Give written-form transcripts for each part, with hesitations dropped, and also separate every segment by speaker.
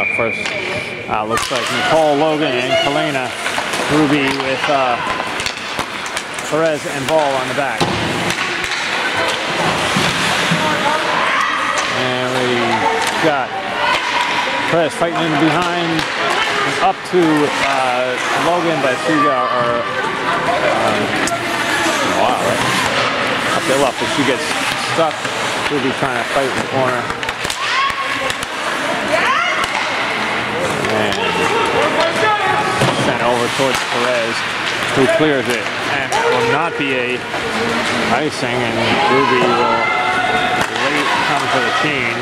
Speaker 1: up first. Looks like Nicole, Logan, and Kalina. Ruby with Perez and Ball on the back. And we got Perez fighting in behind, up to Logan, but she got wow, right? Uphill up, but she gets stuck. Ruby trying to fight in the corner. And sent over towards Perez, who clears it. And that will not be a icing, and Ruby will late come to the chain.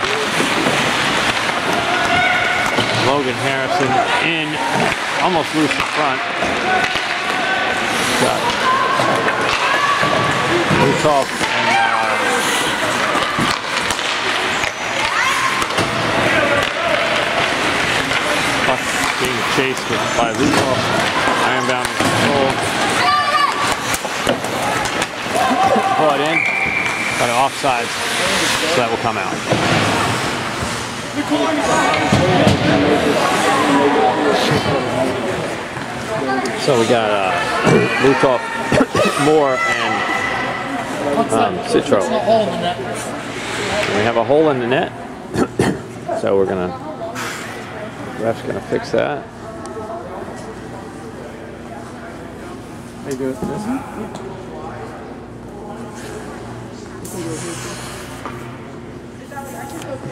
Speaker 1: Logan Harrison in, almost loose in front. Got Lutov and puck being chased by Lutov. Ironbound control. Pull it in, but offsides, so that will come out. So we got Lutov, Moore, and Citro. We have a hole in the net, so we're gonna. Ref's gonna fix that. How you doing?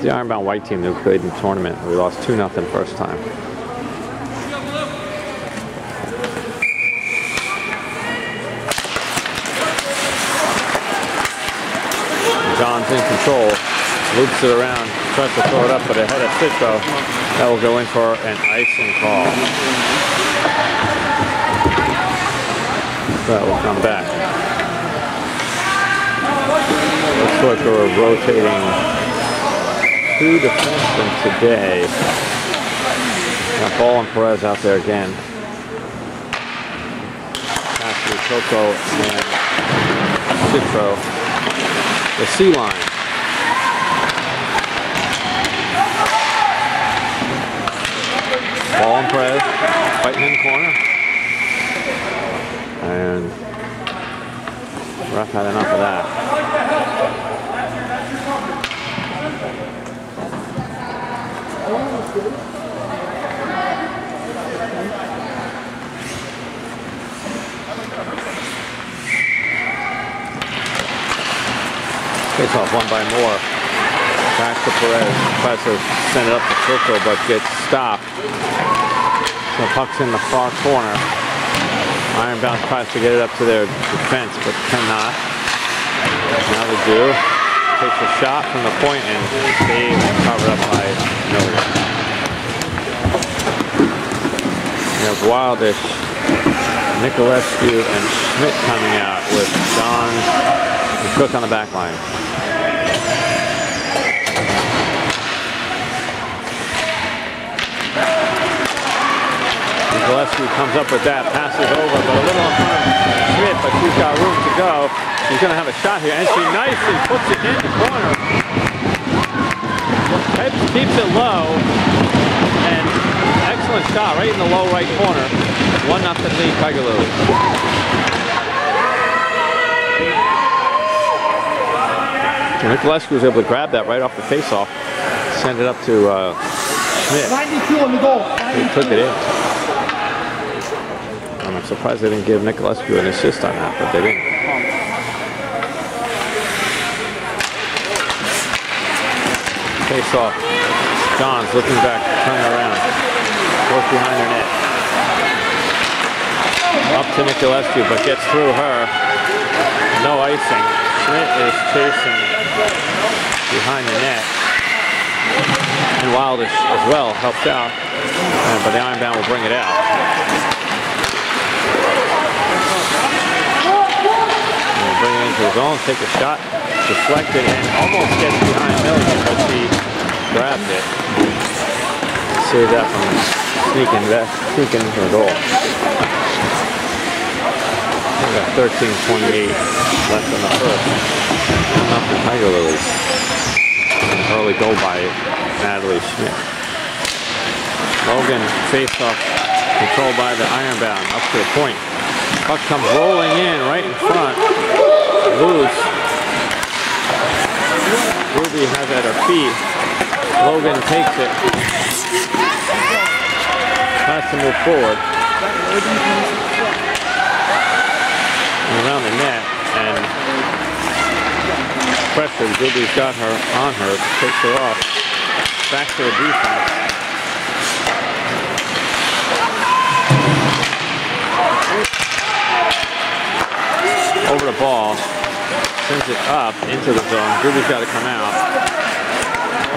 Speaker 1: The Ironbound White team who played in the tournament. We lost 2-0 first time. John's in control, loops it around, tries to throw it up, but ahead of Citro. That will go in for an icing call. That will come back. Looks like we're rotating 2 defensemen today. Got Ball and Perez out there again. After Coco and Citro. The C line. Ball and Perez fighting in the corner. And ref had enough of that. Face off one by Moore. Back to Perez. Tries to send it up to Coco, but gets stopped. The puck's in the far corner. Ironbound tries to get it up to their defense, but cannot. Now they do. Takes a shot from the point and saved and covered up by Miller. We have Wildish, Nicolescu, and Schmidt coming out with John and Cook on the back line. Nicolescu comes up with that, passes over, but a little in front of Schmidt, but she's got room to go. She's going to have a shot here, and she nicely puts it in the corner. Keeps it low, and excellent shot right in the low right corner. 1-0 lead, Tiger Lilies. Nicolescu was able to grab that right off the face-off, send it up to Schmidt. 92 on the goal. He took it in. I'm surprised they didn't give Nicolescu an assist on that, but they didn't. Face off. Johns looking back, turning around. Goes behind her net. Up to Nicolescu, but gets through her. No icing. Schmidt is chasing behind the net. And Wildish as well helped out. But the Ironbound will bring it out. Bring it into his own, take a shot, deflected, and almost gets behind Milligan, but she grabbed it. Saved that from sneaking into the goal. We got 13:28 left in the first. Enough for Tiger Lilies. An early goal by Natalie Schmidt. Logan face off, controlled by the ironbound, up to the point. Puck comes rolling in right in front, loose. Ruby has it at her feet. Logan takes it. Has to move forward. And around the net, and pressure. Ruby's got her on her, takes her off. Back to the defense. Over the ball, sends it up into the zone. Ruby's got to come out.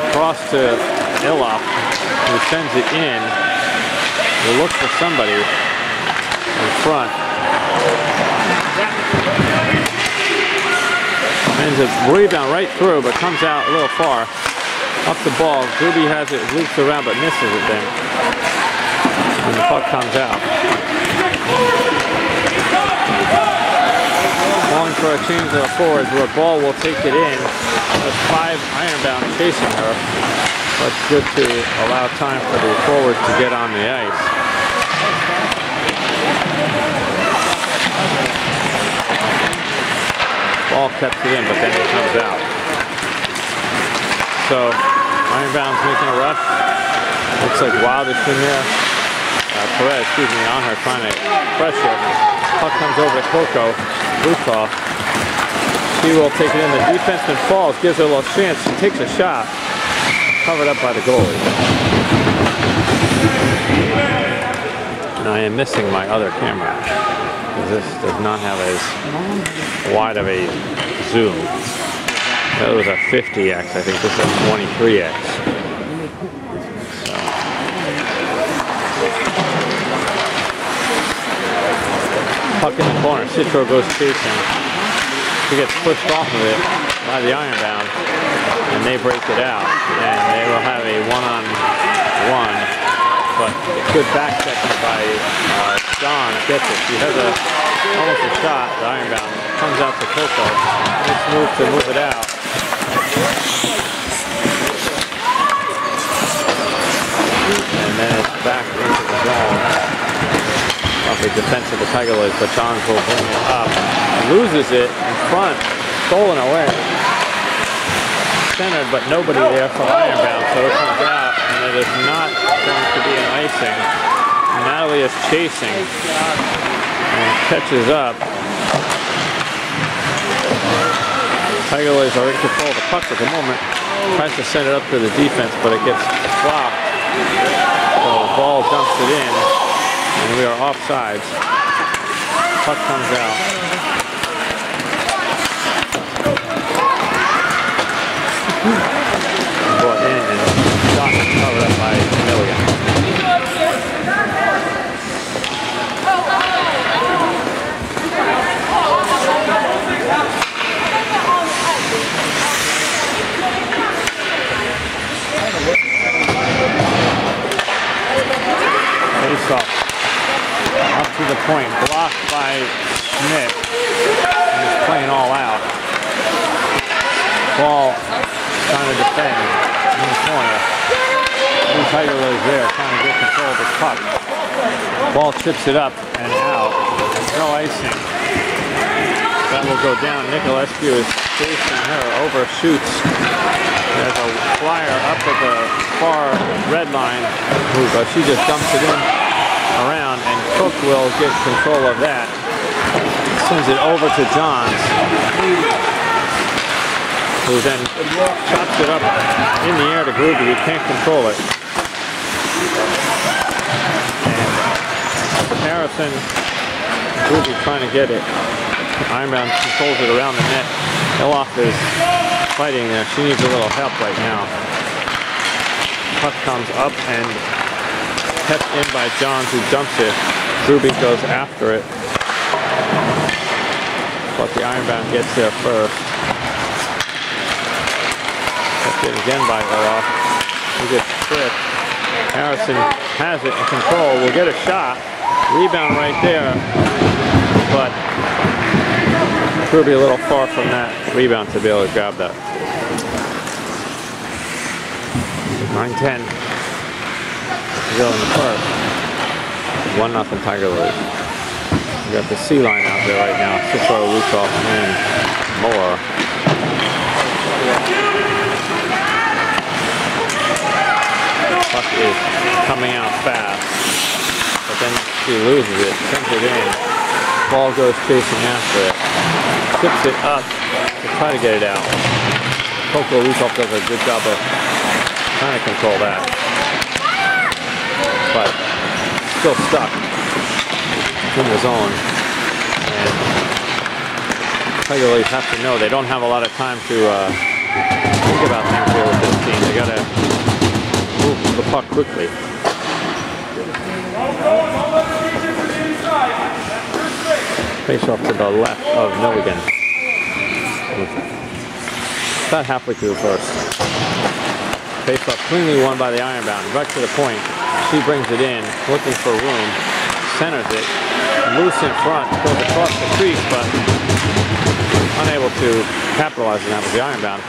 Speaker 1: Across to Illoff, who sends it in. He looks for somebody in front. Sends a rebound right through, but comes out a little far. Up the ball. Ruby has it, loops around, but misses it then. And the puck comes out. Calling for a change of the forwards, where Ball will take it in. There's 5 ironbound chasing her. But it's good to allow time for the forwards to get on the ice. Ball kept it in, but then it comes out. So, ironbound's making a rush. Looks like Wildish in there. Perez, on her, trying to pressure. Puck comes over to Coco. Lukov. She will take it in. The defenseman falls, gives her a little chance. She takes a shot. Covered up by the goalie. And I am missing my other camera. This does not have as wide of a zoom. That was a 50x. I think this is a 23x. Puck in the corner. Citro goes chasing. She gets pushed off of it by the ironbound, and they break it out. And they will have a one-on-one. But good back checking by John. Gets it. She has almost a shot. The ironbound comes out to Coco. Nice move to move it out. And then it's back into the zone. The defense of the Tiger Lilies, but Johns will bring it up. Loses it in front, stolen away. Centered, but nobody there for ironbound, so it comes out, and it is not going to be an icing. Natalie is chasing and catches up. Tiger Lilies are in control of the puck at the moment. Tries to send it up to the defense, but it gets flopped. So the ball dumps it in. And we are offsides. Puck comes out. Brought in and shot covered up by Milligan. Face off. Up to the point, blocked by Schmidt. And he's playing all out. Ball trying to defend in the corner. Two Tiger Lilies there trying to get control of the puck. Ball chips it up and out. No icing. That will go down. Nicolescu is chasing her, overshoots. There's a flyer up at the far red line. But she just dumps it in around, and Cook will get control of that. Sends it over to Johns, who then chops it up in the air to Gruby. He can't control it. And Harrison, Gruby trying to get it. Ironbound controls it around the net. Illoff is fighting there. She needs a little help right now. Puck comes up and kept in by Johns, who dumps it. Gruby goes after it. But the ironbound gets there first. Kept in again by Illoff. He gets tripped. Harrison has it in control. Will get a shot. Rebound right there. But Gruby a little far from that rebound to be able to grab that. 9-10. to go in the first. 1-0 Tiger Lilies. We got the C line out there right now. Cicero, Lukoff, and Moore. Puck is coming out fast, but then she loses it, sends it in. Ball goes chasing after it. Tips it up to try to get it out. Coco Lukoff does a good job of trying to control that, but still stuck in the zone. And Tiger Lilies have to know they don't have a lot of time to think about things here with this team. They gotta move the puck quickly. Face off to the left of Milligan. About halfway through first. Face off cleanly won by the Ironbound. Right to the point. She brings it in, looking for room. Centers it. Loose in front. Goes across the crease, but unable to capitalize on that with the Ironbound.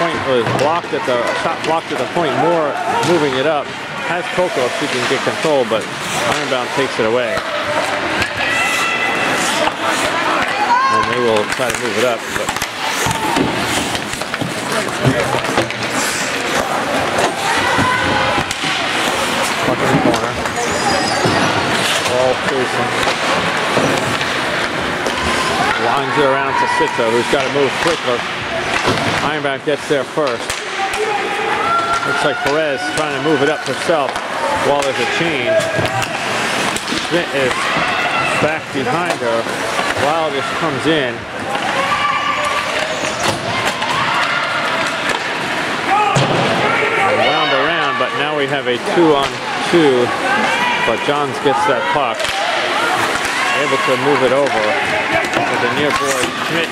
Speaker 1: Point was blocked at the shot blocked at the point. Moore moving it up. Has Coco if she can get control, but Ironbound takes it away. And they will try to move it up, but puck in the corner. Ball chasing. Lines it around to Sitzo, who's got to move quicker. Ironbound gets there first. Looks like Perez trying to move it up herself while there's a change. Schmidt is back behind her. Wild just comes in. And wound around, but now we have a 2-on-2. But Johns gets that puck. Able to move it over. With the near board, Schmidt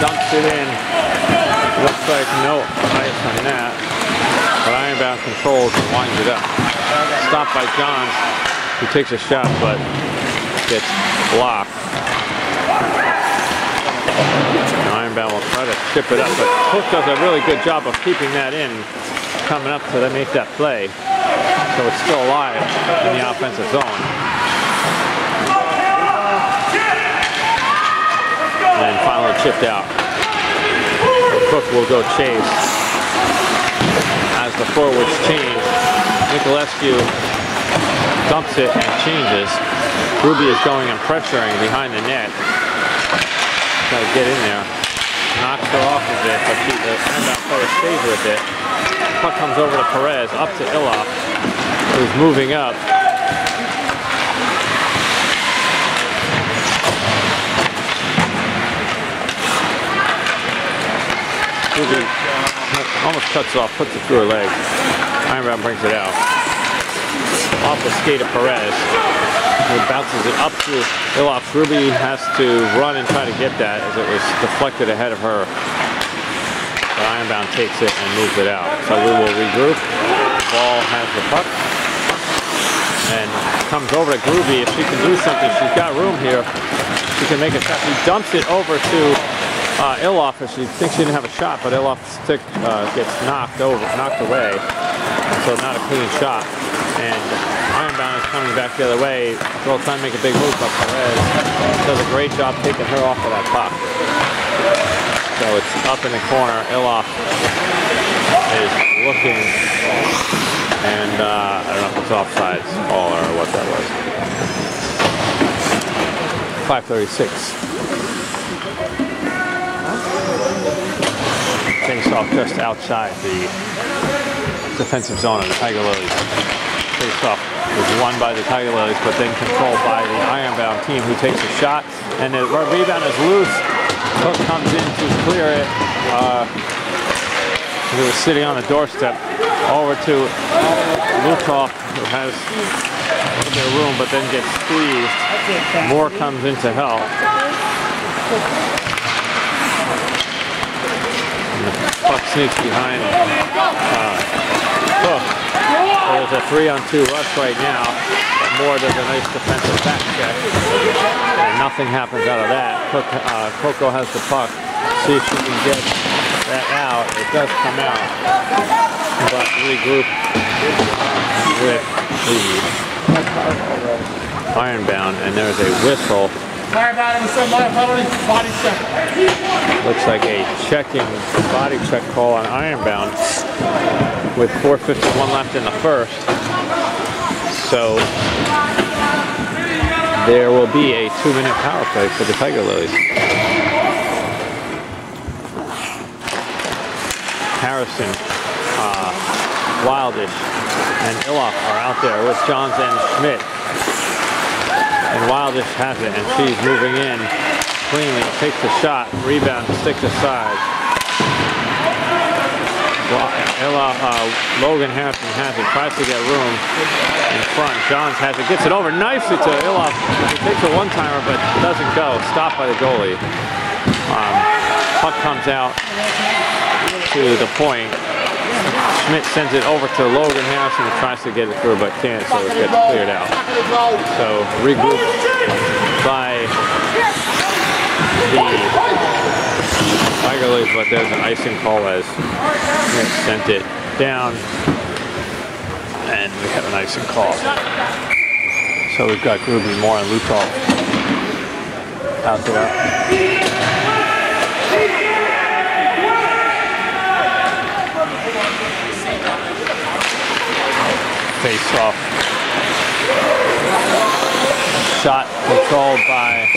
Speaker 1: dumps it in. Looks like no ice on that. But Ironbound controls and winds it up. Stopped by Johns, who takes a shot but gets blocked. And Ironbound will try to chip it up, but Cook does a really good job of keeping that in, coming up to make that play. So it's still alive in the offensive zone. And finally chipped out. Cook will go chase. As the forwards change, Nicolescu dumps it and changes. Ruby is going and pressuring behind the net. Got to get in there. Knocks her off of it, but the Ironbound player stays with it. Puck comes over to Perez, up to Iloff, who's moving up. Ruby almost cuts it off, puts it through her legs. Ironbound brings it out. Off the skate of Perez. He bounces it up to Iloff. Ruby has to run and try to get that as it was deflected ahead of her. But Ironbound takes it and moves it out. So we will regroup. Ball has the puck. And comes over to Groovy. If she can do something, she's got room here. She can make a shot. She dumps it over to Iloff, as she thinks she didn't have a shot, but Iloff's stick gets knocked away, so not a clean shot. And Ironbound is coming back the other way. They'll try to make a big move, but Perez does a great job taking her off of that puck. So it's up in the corner. Iloff is looking, and I don't know if it's offsides call or what that was. 5:36. Face off just outside the defensive zone of the Tiger Lilies. Face off was won by the Tiger Lilies, but then controlled by the Ironbound team, who takes a shot, and the rebound is loose. Cook comes in to clear it. He was sitting on the doorstep. Over to Lukoff, who has a little bit of room, but then gets squeezed. Moore comes in to help. Puck sneaks behind Cook. There's a 3-on-2 rush right now. But Moore does a nice defensive back check. And nothing happens out of that. Coco has the puck. See if she can get that out. It does come out, but regroup with the Ironbound, and there's a whistle. Looks like a checking body check call on Ironbound with 4:51 left in the first. So there will be a 2-minute power play for the Tiger Lilies. Harrison, Wildish, and Illoff are out there with Johns and Schmidt. And Wildish has it, and she's moving in cleanly, takes the shot, rebound, sticks aside. Logan Harrison has it, tries to get room in front. Johns has it, gets it over nicely to Illoff. He takes a one-timer, but doesn't go. Stopped by the goalie. Puck comes out to the point. Schmidt sends it over to Logan Harrison, who tries to get it through, but can't, so it gets cleared out. So regrouped by the Tiger Lilies, but there's an icing call as Schmidt sent it down, and we have an icing call. So we've got Gruby, Moore, and Lutov out there. Face off. Shot controlled by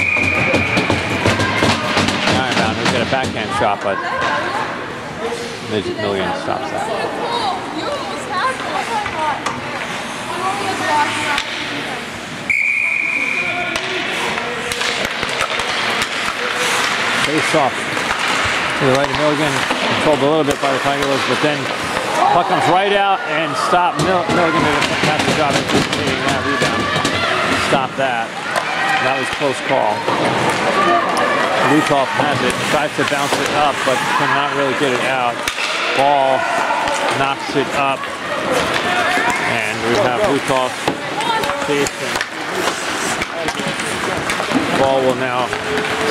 Speaker 1: Ironbound, who's got a backhand shot, but Midget Milligan stops that. Face off to the right of Milligan, controlled a little bit by the Tiger Lilies, but then puck comes right out and stop. Milligan did a fantastic job anticipating that rebound. Stop that. That was close call. Lutov has it, tries to bounce it up, but cannot really get it out. Ball knocks it up, and we have Lutov chasing. Ball will now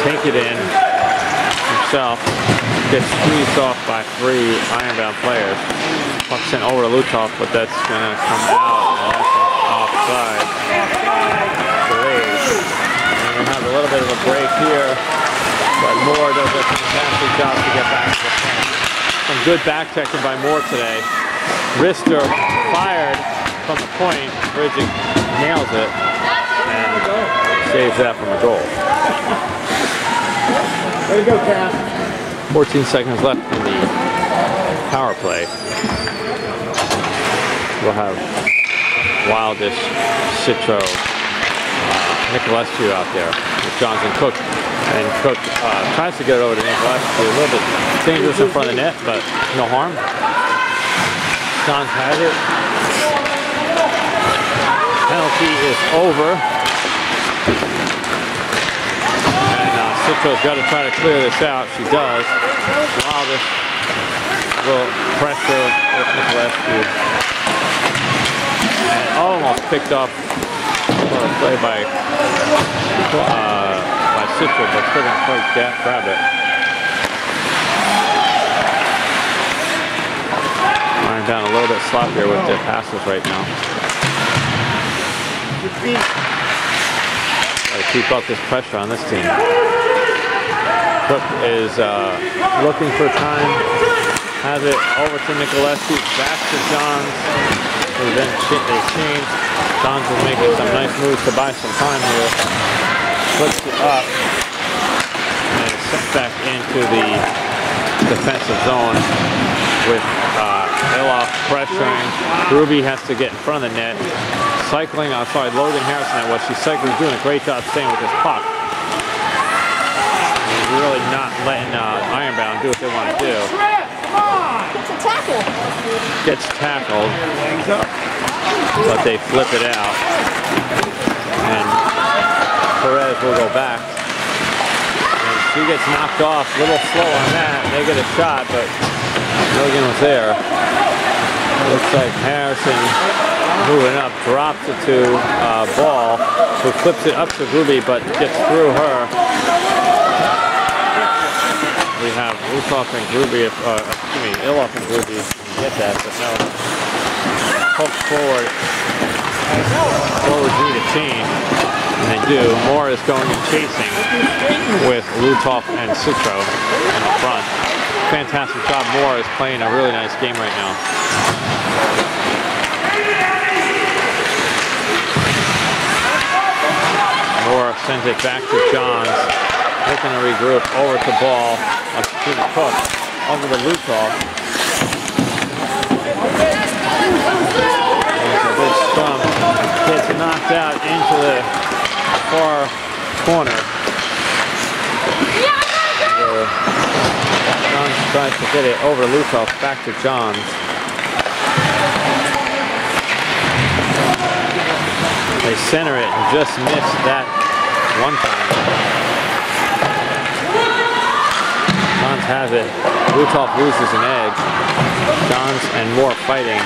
Speaker 1: take it in himself. Gets squeezed off by 3 Ironbound players. Puck sent over to Lutov, but that's going to come out, and that's offside. And we have a little bit of a break here, but Moore does a fantastic job to get back to the point. Some good back checking by Moore today. Rister fired from the point. Bridget nails it and saves that from a goal. Way to go, Cass. 14 seconds left in the power play. We'll have Wildish, Citro, Nicolescu out there with Johnson Cook. And Cook tries to get it over to Nicolescu. A little bit dangerous in front of the net, but no harm. Johns has it. Penalty is over. Citro's got to try to clear this out. She does. Wildish will pressure with Nicolescu. And almost picked up for a play by Citro, but couldn't quite grab it. Ironbound a little bit sloppier with their passes right now. Got to keep up this pressure on this team. Cook is looking for time, has it over to Nicolescu, back to Johns, who then they change. Johns is making some nice moves to buy some time here. Flips it up, and it's sent back into the defensive zone with Illoff pressuring. Ruby has to get in front of the net. Cycling outside Logan Harrison, that was she's cycling, doing a great job staying with this puck. Really not letting Ironbound do what they want to do.
Speaker 2: Gets a tackle.
Speaker 1: Gets tackled, but they flip it out. And Perez will go back. And she gets knocked off, a little slow on that. They get a shot, but Milligan was there. Looks like Harrison moving up, drops it to Ball, who flips it up to Ruby, but gets through her. we have Lutoff and Gruby, Iloff and Gruby can get that, but no. Poke forward need a team, and they do. Moore is going and chasing with Lutoff and Citro in the front. Fantastic job. Moore is playing a really nice game right now. Moore sends it back to Johns. Looking to regroup over to ball. To the Cook. Over to Lutoff. There's a good scrum. Gets knocked out into the far corner. Johns tries to get it over to Lutoff. Back to Johns. They center it and just missed that one time. Johns has it. Lutoff loses an edge. Johns and Moore fighting.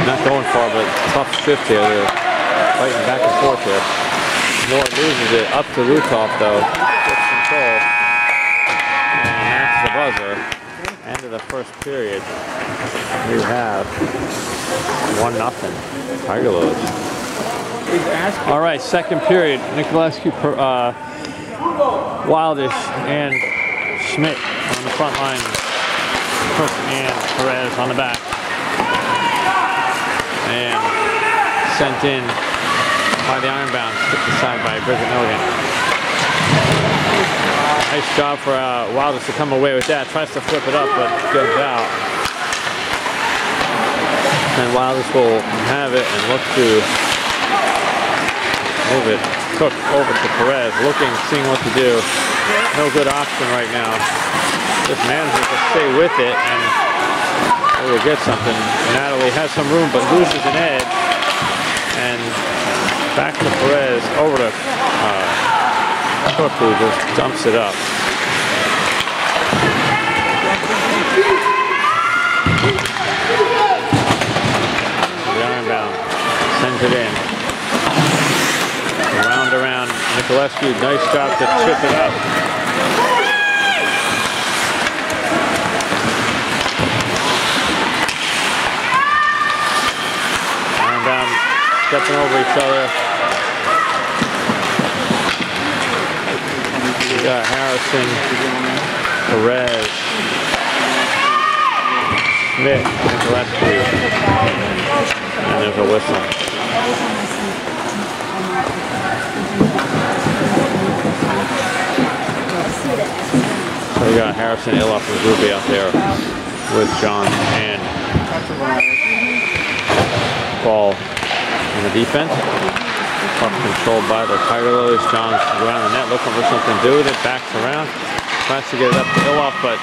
Speaker 1: Not going far, but tough shift here. They're fighting back and forth here. Moore loses it up to Lutoff though. Gets control. And that's the buzzer. End of the first period. We have 1-0 Tiger Lilies. All right, second period. Nicolescu, Wildish, and Schmidt on the front line. Cook and Perez on the back. And sent in by the Ironbound, tipped aside by Bridget Milligan. Nice job for Wildish to come away with that. Tries to flip it up, but goes out. And Wildish will have it and look to move it. Cook over to Perez, looking, seeing what to do. No good option right now. Just manages to stay with it, and we will get something. Natalie has some room, but loses an edge. And back to Perez, over to Cook, who just dumps it up. The Ironbound sends it in. Around Nicolescu, nice job to chip it up. Ironbound stepping over each other. We got Harrison, Perez, Schmidt, Nicolescu, and there's a whistle. So we got Harrison, Iloff, and Gruby out there with John and ball in the defense. Puck controlled by the Tiger Lilies. John's around the net looking for something to do with it. Backs around. Tries to get it up to Iloff, but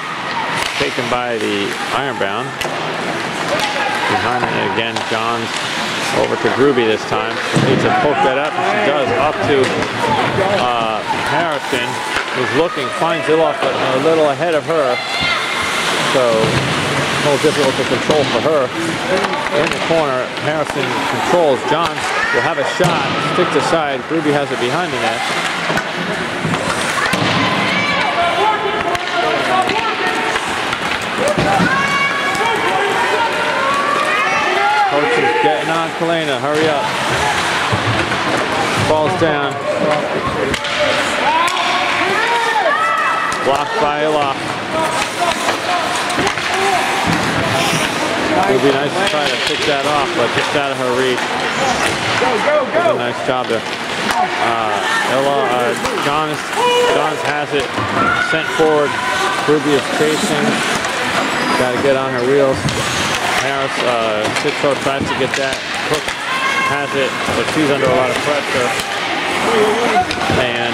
Speaker 1: taken by the Ironbound. Behind it again, John's over to Gruby this time. Needs to poke that up, and she does, up to Harrison, who's looking, finds Iloff a little ahead of her. So, a little difficult to control for her. In the corner, Harrison controls. Johns will have a shot, sticks aside. Gruby has it behind the net. Coach is getting on Kalena, hurry up. Falls down. Blocked by Iloff. It would be nice to try to pick that off, but just out of her reach. Did a nice job there. Johns has it sent forward. Gruby is chasing. Got to get on her wheels. Harris, Citro tries to get that. Cook has it, but she's under a lot of pressure. And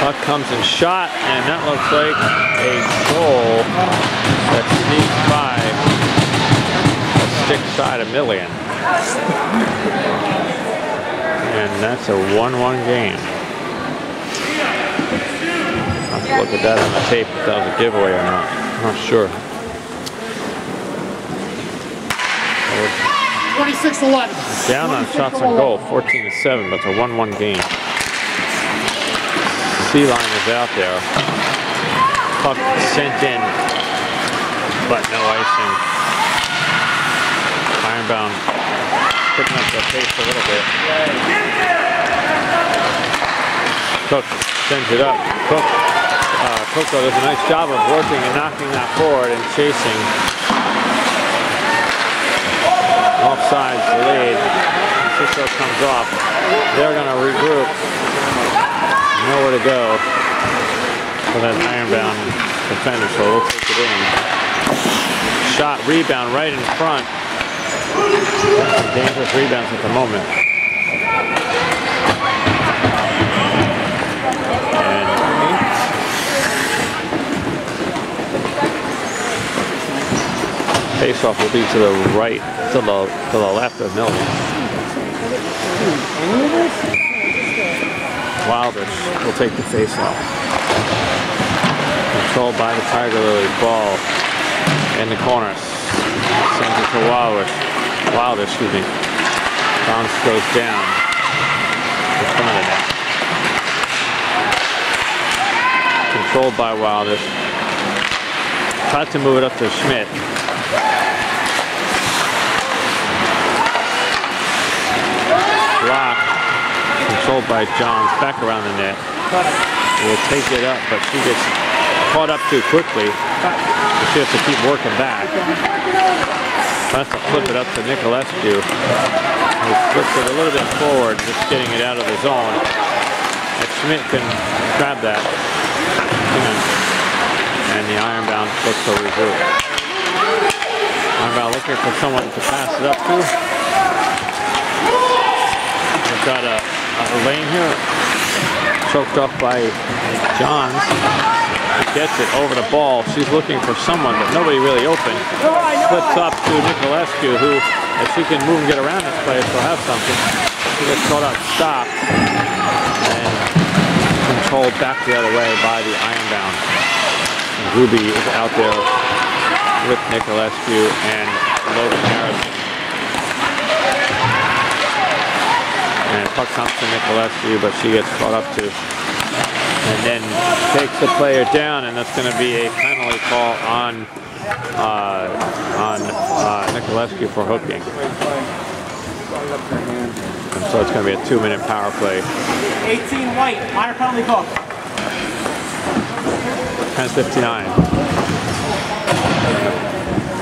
Speaker 1: puck comes in shot, and that looks like a goal that sneaks by a stick side of Millian. And that's a 1-1 game. I'll have to look at that on the tape if that was a giveaway or not. I'm not sure.
Speaker 2: 26-11.
Speaker 1: Down on shots on goal, 14-7, but it's a 1-1 game. Beeline is out there. Puck sent in, but no icing. Ironbound picking up the pace a little bit. Cook sends it up. Coco does a nice job of working and knocking that forward and chasing. Offsides the lead. Cisco comes off. They're going to regroup. Nowhere to go for that Ironbound defender, so we'll take it in. Shot, rebound right in front. Dangerous rebounds at the moment. And face-off will be to the right, to the left of Milligan. Wilder will take the face-off. Controlled by the Tiger Lilies. Ball in the corner. Sends it to Wilder, excuse me. Bounce goes down in front of the net. Controlled by Wilder. Tried to move it up to Schmidt. Block. Controlled by Johns. Back around the net. Will take it up, but she gets caught up too quickly. She has to keep working back. Has to flip it up to Nicolescu. He flips it a little bit forward, just getting it out of the zone. If Schmidt can grab that, and the Ironbound looks to regroup. Ironbound looking for someone to pass it up to. We've got a lane here, choked off by Johns. He gets it over the ball. She's looking for someone, but nobody really open. Flips up to Nicolescu, who, if she can move and get around this place, will have something. She gets caught up, stopped, and controlled back the other way by the Ironbound. And Ruby is out there with Nicolescu and Logan Harrison. And puck comes to Nicolescu, but she gets caught up too. And then takes the player down, and that's going to be a penalty call on Nicolescu for hooking. And so it's going to be a 2-minute power play.
Speaker 3: 18 white, minor penalty call.
Speaker 1: 10:59.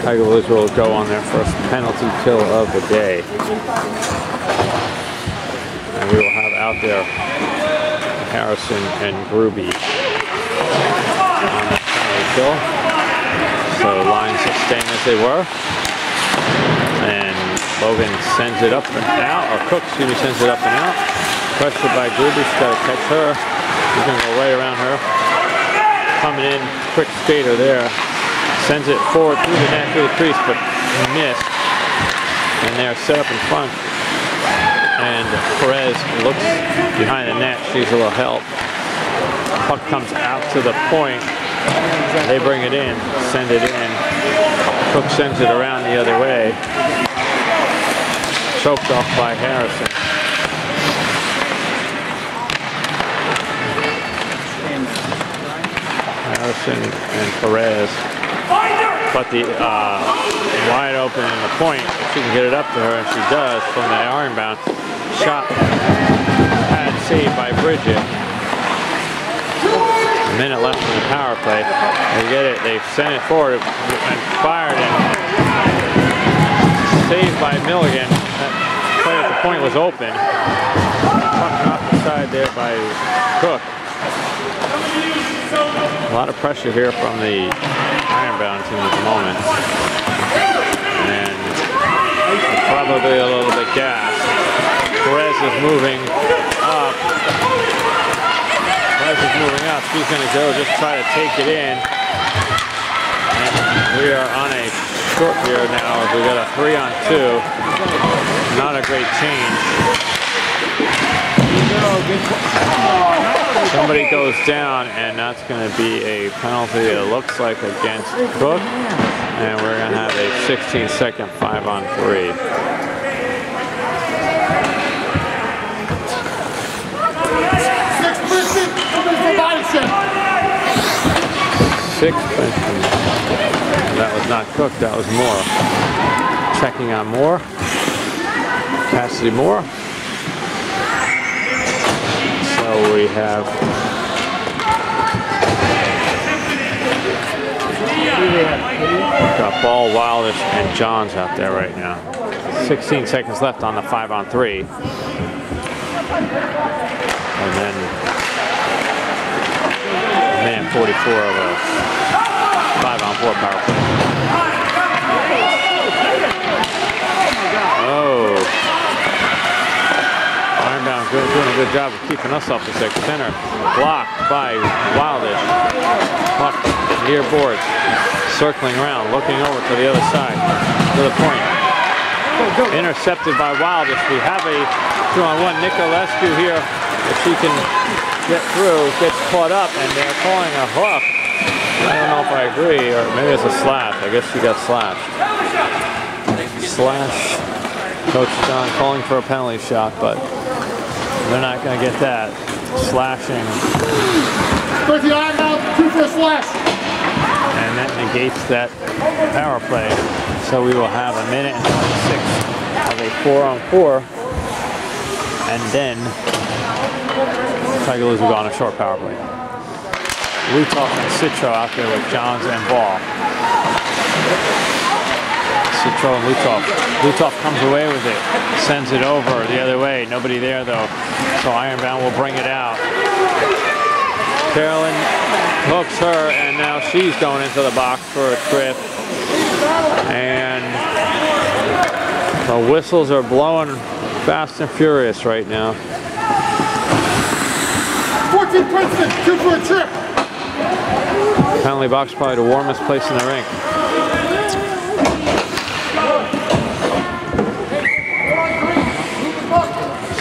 Speaker 1: Tiger Lilies will go on their first penalty kill of the day. And we will have out there Harrison and Gruby on the penalty kill. So lines staying as they were. And Logan sends it up and out, or Cook, excuse me, sends it up and out. Pressured by Gruby, she's got to catch her. He's going to go right around her. Coming in, quick skater there. Sends it forward through the net, through the crease, but missed. And they're set up in front. And Perez looks behind the net. She's a little help. Puck comes out to the point. They bring it in, send it in. Cook sends it around the other way. Choked off by Harrison. Harrison and Perez. But the wide open in the point, if she can get it up to her, and she does from the Ironbound. Shot pad saved by Bridget. A minute left in the power play. They get it, they sent it forward and fired it. Saved by Milligan. That play at the point was open. Puck off the side there by Cook. A lot of pressure here from the Ironbound team at the moment. And probably a little bit gassed. Perez is moving up. Perez is moving up. She's going to go just try to take it in. And we are on a short here now. We got a 3-on-2. Not a great change. Somebody goes down, and that's going to be a penalty, it looks like, against Cook. And we're going to have a 16-second 5-on-3. 6 Princeton. That was not Cook, that was Moore. Checking on Moore. Cassidy Moore. So we have got Ball, Wildish, and Johns out there right now. 16 seconds left on the 5-on-3. And then a minute 44 of a 5-on-4 power play. Oh. Ironbound doing a good job of keeping us off the 6th. Center blocked by Wildish. Puck near boards. Circling around, looking over to the other side. To the point. Intercepted by Wildish. We have a 2-on-1. Nicolescu here. If she can get through, gets caught up, and they're calling a hook. I don't know if I agree, or maybe it's a slash. I guess she got slashed. Slash. Coach John calling for a penalty shot, but they're not going to get that. Slashing.
Speaker 3: 2 for a slash.
Speaker 1: And that negates that power play. So we will have a minute and 26 of a 4-on-4. And then Tiger Lilies will go on a short power play. Lutoff and Citro out there with Johns and Ball. Citro and Lutoff. Lutoff comes away with it. Sends it over the other way. Nobody there though. So Ironbound will bring it out. Carolyn hooks her, and now she's going into the box for a trip. And the whistles are blowing fast and furious right now.
Speaker 3: 14 Princeton, 2 for a trip.
Speaker 1: Penalty box probably the warmest place in the rink.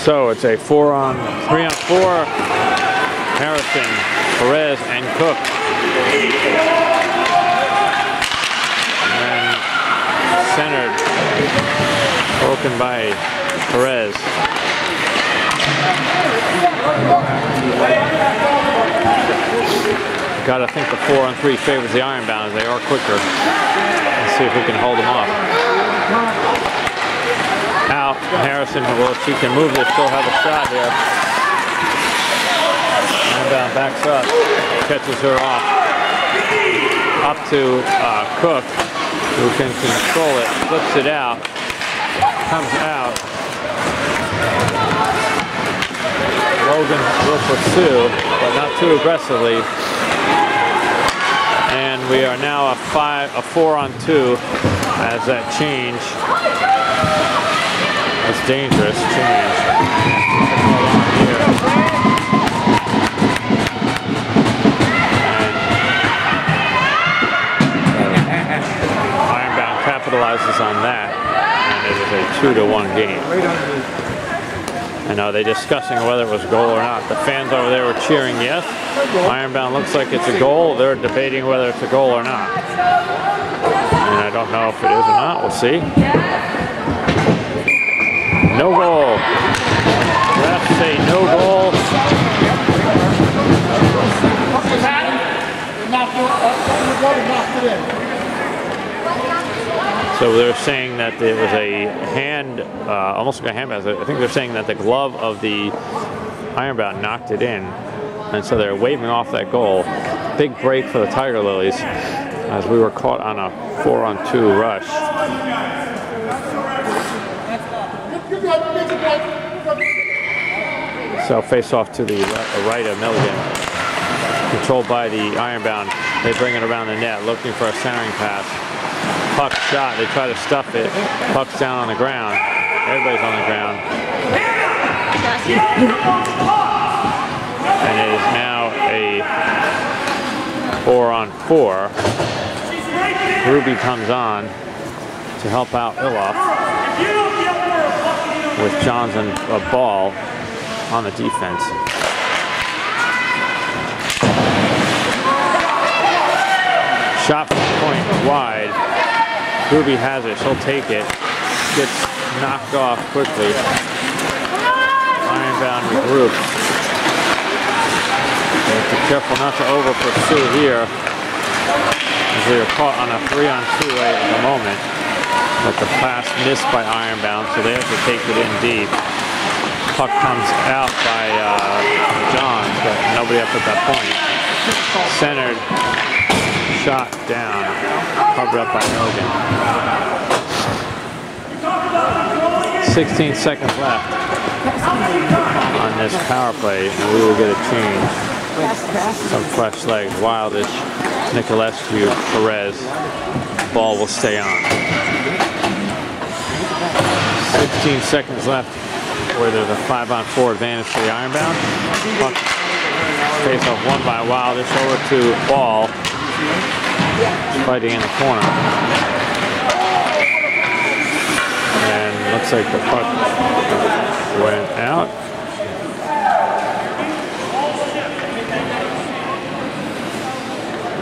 Speaker 1: So it's a 3-on-4. Harrison, Perez, and Cook. And centered, broken by Perez. Gotta think the 4-on-3 favors the Ironbound. They are quicker. Let's see if we can hold them off. Out, Harrison, well, if she can move this, she'll have a shot here. Ironbound backs up, catches her off. Up to Cook, who can control it, flips it out, comes out. Logan will pursue, but not too aggressively. And we are now a 4-on-2 as that change. It's dangerous change. Ironbound capitalizes on that, and it is a 2-1 game. And are they discussing whether it was a goal or not? The fans over there were cheering yes. Ironbound looks like it's a goal. They're debating whether it's a goal or not. And I don't know if it is or not. We'll see. No goal. Refs say no goal. So they're saying that there was a hand, almost like a hand pass. I think they're saying that the glove of the Ironbound knocked it in. And so they're waving off that goal. Big break for the Tiger Lilies as we were caught on a 4-on-2 rush. So face off to the right of Milligan. Controlled by the Ironbound. They bring it around the net looking for a centering pass. Puck shot, they try to stuff it. Puck's down on the ground. Everybody's on the ground. And it is now a 4-on-4. Ruby comes on to help out Iloff with Johns and a Ball on the defense. Shot from the point wide. Ruby has it, she'll take it. Gets knocked off quickly. Ironbound regroups. Be careful not to over pursue here, as they are caught on a 3-on-2 right at the moment. But the pass missed by Ironbound, so they have to take it in deep. Puck comes out by Johns, but nobody up at that point. Centered, shot down, covered up by Milligan. 16 seconds left on this power play, and we will get a change. Some fresh legs, Wildish, Nicolescu, Perez. Ball will stay on. 16 seconds left, where there's a 5-on-4 advantage for the Ironbound. Puck face off won by Wildish over to Ball, fighting in the corner. And looks like the puck went out.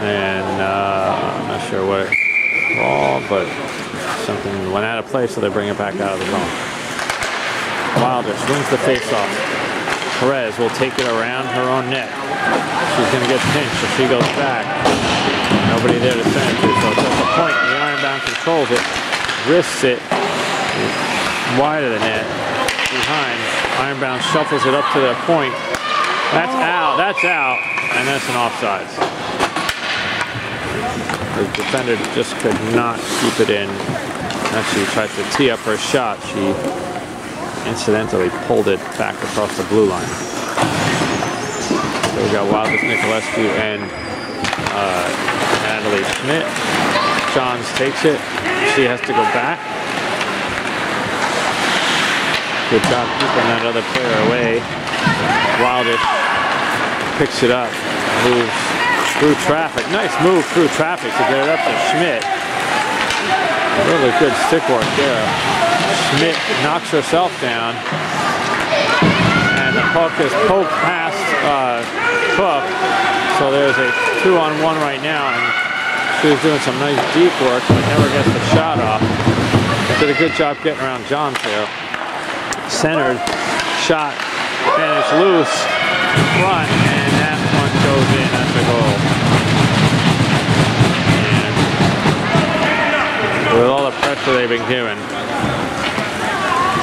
Speaker 1: And I'm not sure what it was, but something went out of play, so they bring it back out of the zone. Wilder swings the face-off. Perez will take it around her own net. She's going to get pinched, so she goes back. Nobody there to send it to, so it's at the point. The Ironbound controls it, wrists it wide of the net. Behind, Ironbound shuffles it up to their point. That's out, and that's an offsides. The defender just could not keep it in. Actually tried to tee up her shot. She incidentally pulled it back across the blue line. So we got Wildish, Nicolescu, and Natalie Schmidt. Johns takes it. She has to go back. Good job keeping that other player away. Wildish picks it up, moves through traffic. Nice move through traffic to get it up to Schmidt. Really good stick work there. Schmidt knocks herself down, and the puck is poked past Cook. So there's a 2-on-1 right now, and she was doing some nice deep work, but never gets the shot off. Did a good job getting around Johns there. Centered, shot, finished loose, front, and that one goes in. That's a goal. And with all the pressure they've been given,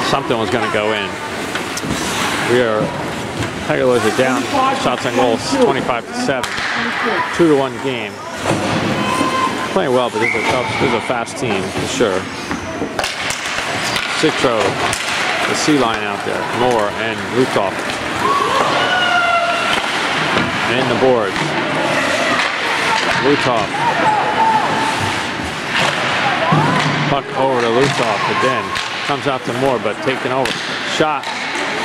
Speaker 1: something was going to go in. Tiger Lilies are down shots on goals 25-7, 2-1 game. Playing well, but this is a fast team for sure. Citro, the C line out there, Moore and Lutoff. And in the boards, Lutoff. Puck over to Lutoff again. Comes out to Moore, but taken over. Shot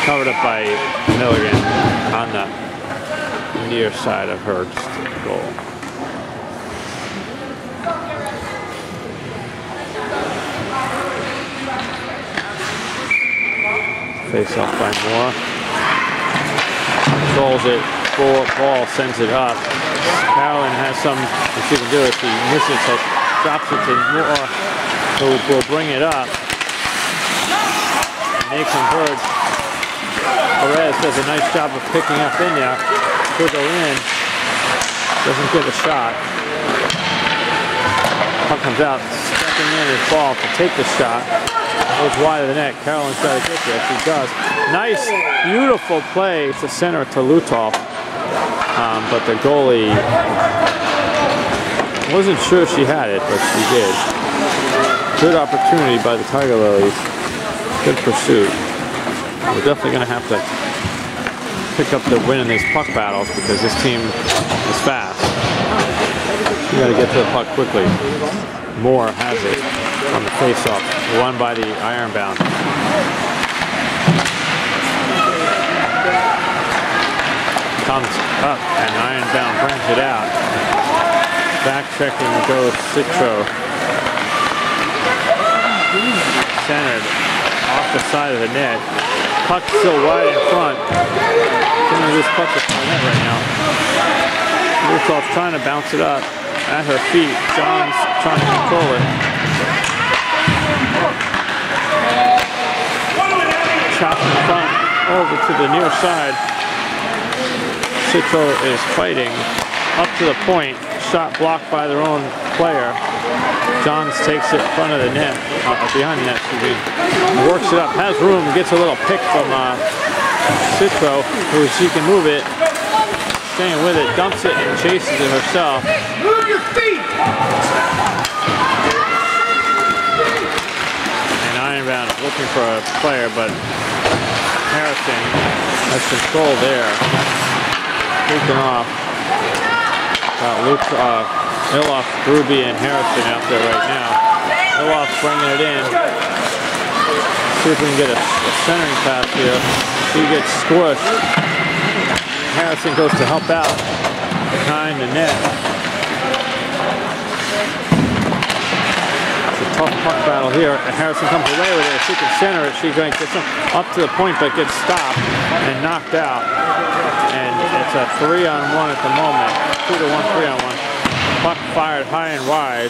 Speaker 1: covered up by Milligan on the near side of her goal. Face off by Moore. Controls it. Ball sends it up. Carolyn has some, if she can do it, she misses it, drops it to Moore, who will bring it up. Nathan Bird. Perez does a nice job of picking up in there. Could go in. Doesn't get a shot. Puck comes out, stepping in his ball to take the shot. Goes wide of the net. Carolyn's got to get there. She does. Nice, beautiful play to center to Lutoff. But the goalie wasn't sure she had it, but she did. Good opportunity by the Tiger Lilies. Good pursuit. We're definitely going to have to pick up the win in these puck battles because this team is fast. You got to get to the puck quickly. Moore has it on the face-off, won by the Ironbound. Comes up and Ironbound brings it out. Back checking goes Citro. Centered off the side of the net. Puck still wide in front. This puck is in the net right now. Lutoff trying to bounce it up at her feet. Johns trying to control it. Chopped in front over to the near side. Citro is fighting up to the point. Shot blocked by their own player. Johns takes it in front of the net, behind the net, excuse me. Works it up, has room, gets a little pick from Citro, who she can move it. Staying with it, dumps it and chases it herself.
Speaker 3: Move your feet!
Speaker 1: And Ironbound is looking for a player, but Harrison has control there. Taking off. Got Luke, Iloff, Ruby, and Harrison out there right now. Iloff's bringing it in. See if we can get a centering pass here. She gets squished. Harrison goes to help out behind the net. It's a tough puck battle here. Harrison comes away with it. If she can center it, she's going to get up to the point, but gets stopped and knocked out. And it's a 3-on-1 at the moment. 2-to-1, 3-on-1. Puck fired high and wide.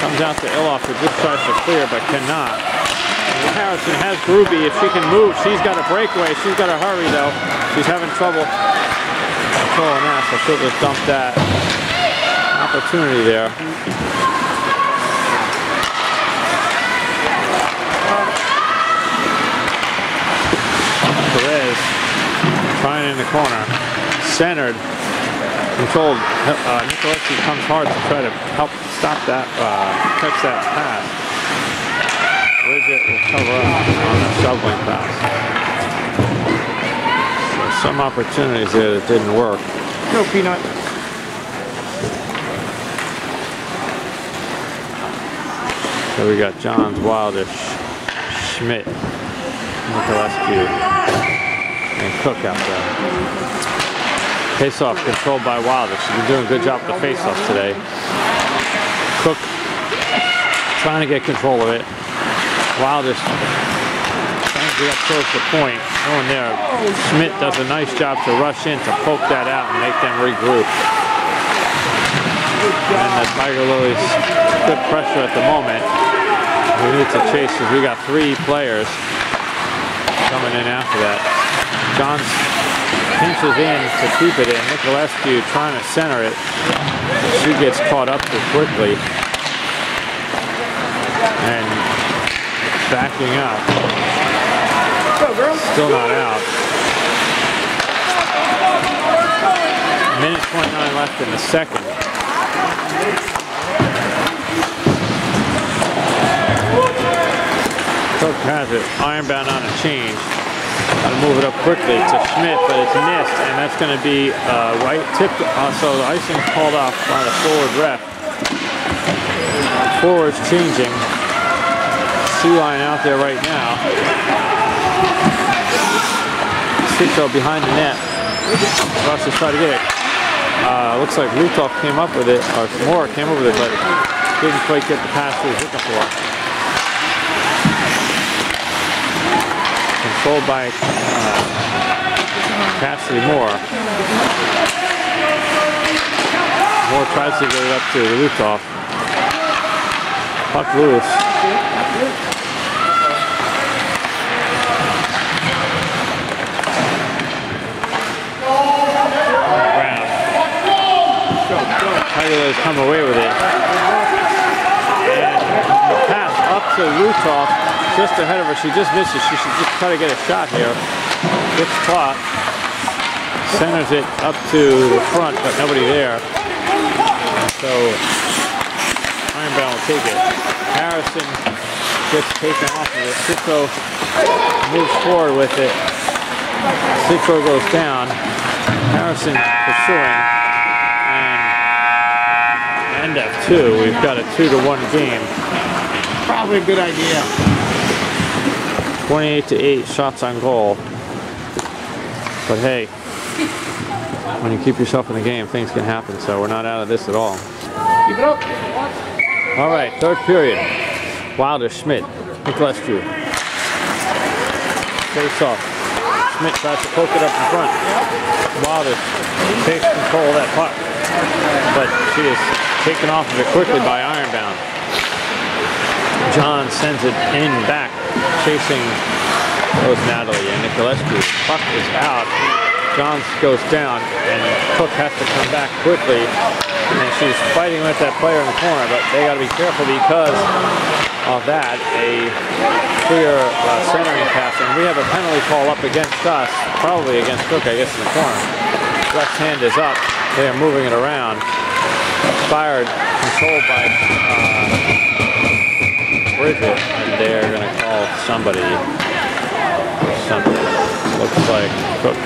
Speaker 1: Comes out to Iloff, who just tries to clear but cannot. And Harrison has Ruby. If she can move, she's got a breakaway. She's got to hurry though. She's having trouble controlling that, so she'll just dump that opportunity there. Perez trying in the corner. Centered. Controlled. Nikolewski comes hard to try to help stop that, catch that pass. Bridget will cover up on the shoveling pass. So some opportunities there that didn't work.
Speaker 3: No, Peanut.
Speaker 1: So we got Johns, Wildish, Schmidt, Nikolewski, and Cook out there. Face-off controlled by Wildish. She's been doing a good job with the face-offs today. Cook trying to get control of it. Wildish trying to get up close to the point. Going there. Schmidt does a nice job to rush in to poke that out and make them regroup. And the Tiger Lilies good pressure at the moment. We need to chase because we got 3 players coming in after that. Johns pinches in to keep it in. Nikolewski trying to center it. She gets caught up too quickly. And backing up. Still not out. Minute 29 left in the second. Cook has it. Ironbound on a change. Got to move it up quickly to Schmidt, but it's missed, and that's going to be right tipped. So the icing called off by the forward ref. Forwards changing. C-line out there right now. Citro behind the net. Russ is trying to get it. Looks like Lutov came up with it, or Moore came up with it, but didn't quite get the pass he was looking for. Controlled by Cassidy Moore. Moore tries to get it up to Lutov. Puck loose. Brown. Tiger has come away with it. And the pass up to Lutov. Just ahead of her, she just misses. She should just try to get a shot here. Gets caught. Centers it up to the front, but nobody there. And so Ironbound will take it. Harrison gets taken off of it. Citro moves forward with it. Citro goes down. Harrison pursuing. And end of 2. We've got a 2-to-1 game.
Speaker 3: Probably a good idea.
Speaker 1: 28-8 shots on goal. But hey, when you keep yourself in the game, things can happen, so we're not out of this at all.
Speaker 3: Keep it up.
Speaker 1: All right, third period. Wilder, Schmidt, Nikolewski. Face off. Schmidt tries to poke it up in front. Wilder takes control of that puck, but she is taken off of it quickly by Ironbound. John sends it in back, chasing goes Natalie, and Nikolewski. Puck is out. Johns goes down, and Cook has to come back quickly. And she's fighting with that player in the corner, but they got to be careful because of that. A clear centering pass, and we have a penalty call up against us, probably against Cook, I guess, in the corner. Left hand is up. They are moving it around. Fired, controlled by Bridget, and they're going to call somebody. Something. Looks like Cook.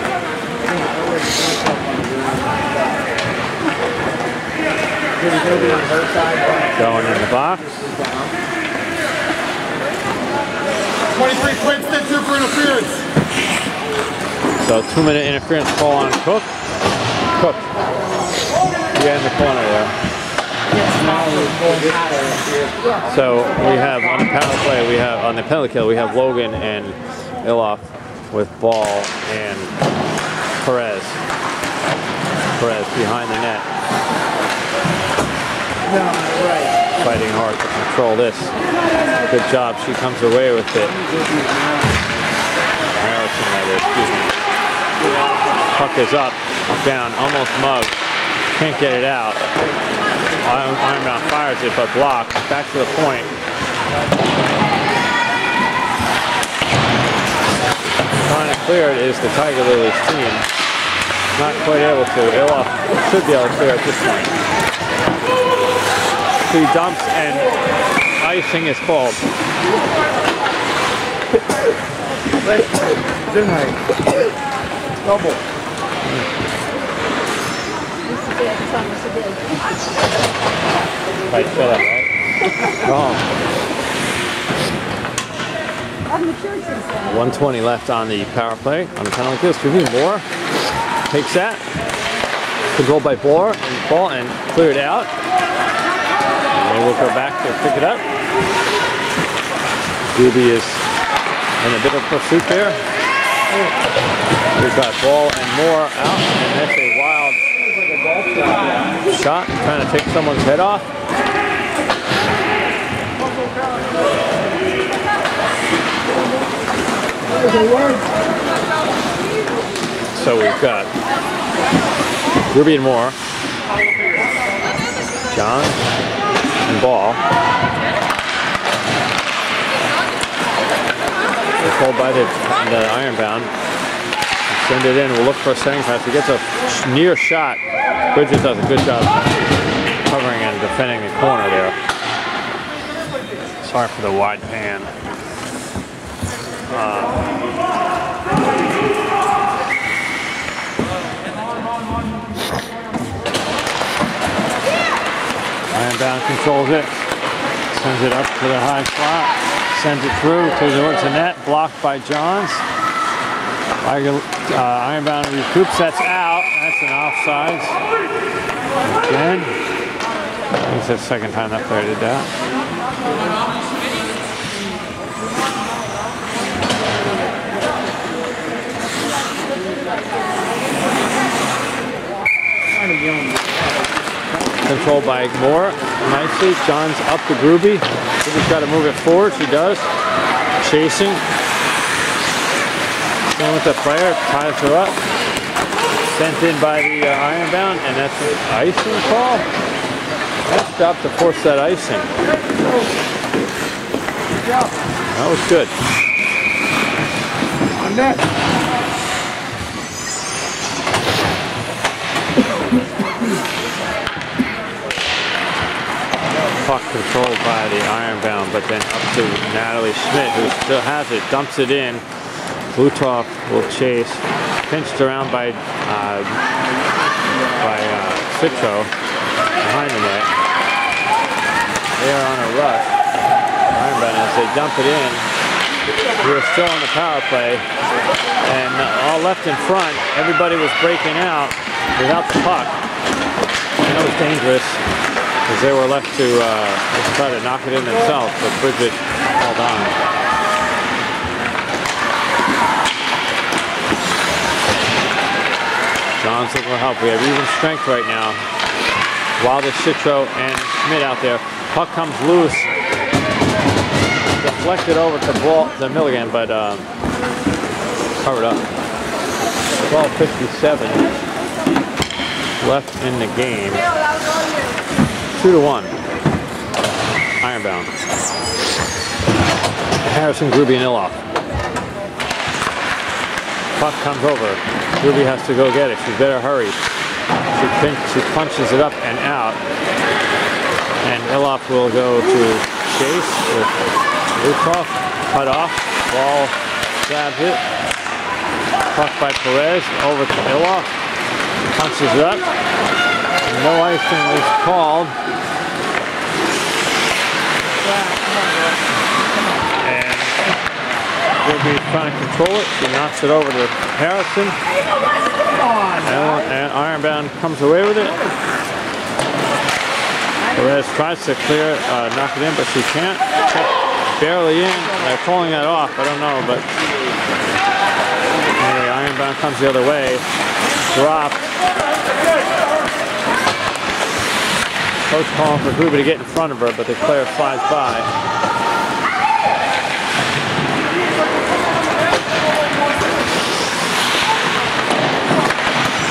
Speaker 1: Going in the box.
Speaker 3: 23 Princeton, super interference.
Speaker 1: So 2-minute interference call on Cook. Cook. Yeah, in the corner there. So we have on the power play, we have on the penalty kill, we have Logan and Iloff with ball and Perez. Perez behind the net. Fighting hard to control this. Good job. She comes away with it. Harrison, that is. Excuse me. Puck is up, down, almost mugged. Can't get it out. Ironbound fires it, but blocked. Back to the point. Trying to clear it is the Tiger Lilies team. Not quite able to. Iloff should be able to clear at this point. He dumps and icing is called.
Speaker 3: Double.
Speaker 1: Right, fill that, right? Wrong. 1:20 left on the power play. On the penalty kill, excuse me, Moore takes that. Controlled by Ball and cleared out. And they will go back to pick it up. Doobie is in a bit of pursuit there. We've got Ball and Moore out, and that's a wild shot, trying to take someone's head off. So we've got Ruby and Moore, John and Ball. They're pulled by the Ironbound. Send it in. We'll look for a setting pass. He gets a near shot. Bridget does a good job covering and defending the corner there. Sorry for the wide pan. Ironbound controls it. Sends it up to the high slot. Sends it through towards the net. Blocked by Johns. Ironbound recoups. That's out. That's an offside. Again. I think it's the second time that player did that. Controlled by Moore. Nicely. John's up to Groovy. Groovy's got to move it forward. She does. Chasing. Staying with the player. Ties her up. Sent in by the Ironbound. And that's an icing call. Nice job to force that icing. That was good.
Speaker 3: On net.
Speaker 1: Puck controlled by the Ironbound, but then up to Natalie Schmidt, who still has it, dumps it in. Blutoff will chase, pinched around by Citro behind the net. They are on a rush. Ironbound, as they dump it in, we were still on the power play, and all left in front. Everybody was breaking out without the puck, and it was dangerous. Because they were left to try to knock it in themselves, but Bridget held on. John's looking for help. We have even strength right now. Wild is Citro and Schmidt out there. Puck comes loose. Deflected over to Milligan, but covered up. 12:57 left in the game. 2-1. Ironbound. Harrison, Gruby, and Iloff. Puck comes over. Gruby has to go get it. She better hurry. She punches it up and out. And Iloff will go to chase with Lutov. Cut off. Ball grabs it. Puck by Perez over to Iloff. Punches it up. No icing is called. And Gruby trying to control it. She knocks it over to Harrison. And Ironbound comes away with it. Perez tries to clear it, knock it in, but she can't. Barely in. They're pulling that off. I don't know, but anyway, Ironbound comes the other way. Dropped. Coach calling for Gruby to get in front of her, but the player flies by.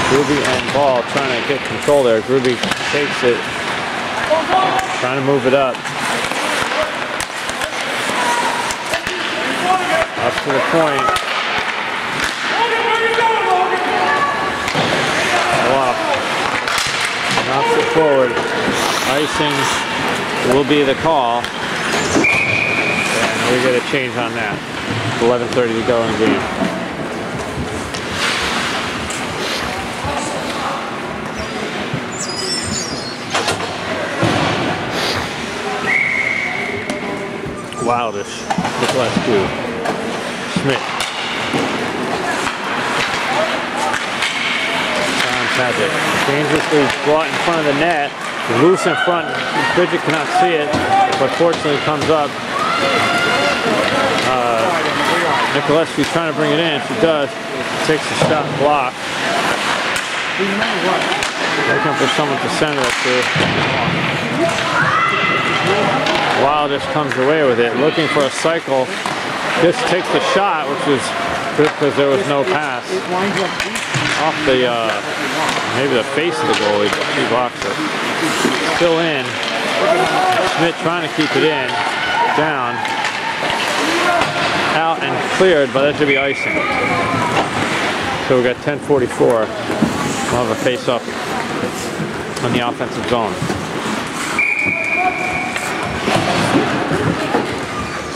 Speaker 1: Gruby and Ball trying to get control there. Gruby takes it, trying to move it up. Up to the point. Off. Knocks it forward. Icing will be the call. And we get a change on that. 11:30 to go in the game. Wildish. Nicolescu. Schmidt. Magic. Dangerously brought in front of the net. Loose in front. Bridget cannot see it, but fortunately comes up. Nicolescu's trying to bring it in. She does. Takes the shot block. Looking for someone to center it to. Wildish comes away with it. Looking for a cycle. Just takes the shot, which is good because there was no pass. Off the, maybe the face of the goalie, but she blocks it. Still in. Schmidt trying to keep it in. Down. Out and cleared, but that should be icing. So we got 10:44. We'll have a face-off on the offensive zone.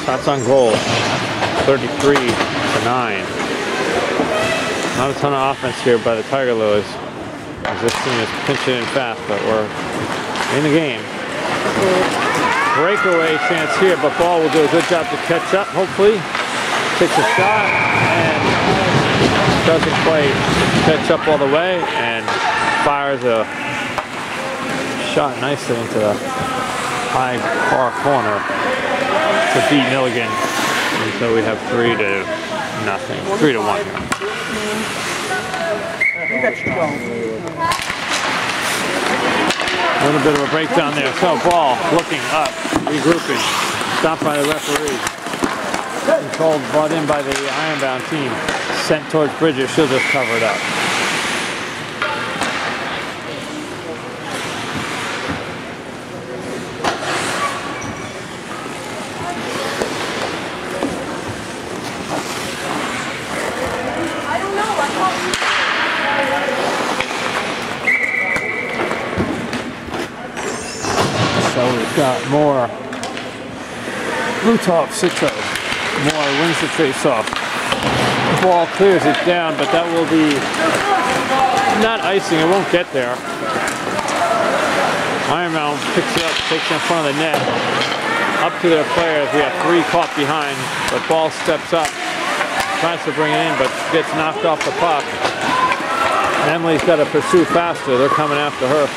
Speaker 1: Shots on goal. 33-9. Not a ton of offense here by the Tiger Lilies. This team is pinching in fast, but we're in the game. Breakaway chance here, but Ball will do a good job to catch up, hopefully. Takes a shot and doesn't quite catch up all the way and fires a shot nicely into the high far corner to beat Milligan. And so we have 3-0. 3-1 here. A little bit of a breakdown there. So Ball looking up, regrouping, stopped by the referee. Controlled, brought in by the Ironbound team. Sent towards Bridget. She'll just cover it up. Got more Lutov, Citro. More wins the face-off. The ball clears it down, but that will be not icing. It won't get there. Ironbound picks it up, takes it in front of the net. Up to their players. We have 3 caught behind, but Ball steps up, tries to bring it in, but gets knocked off the puck. And Emily's got to pursue faster. They're coming after her.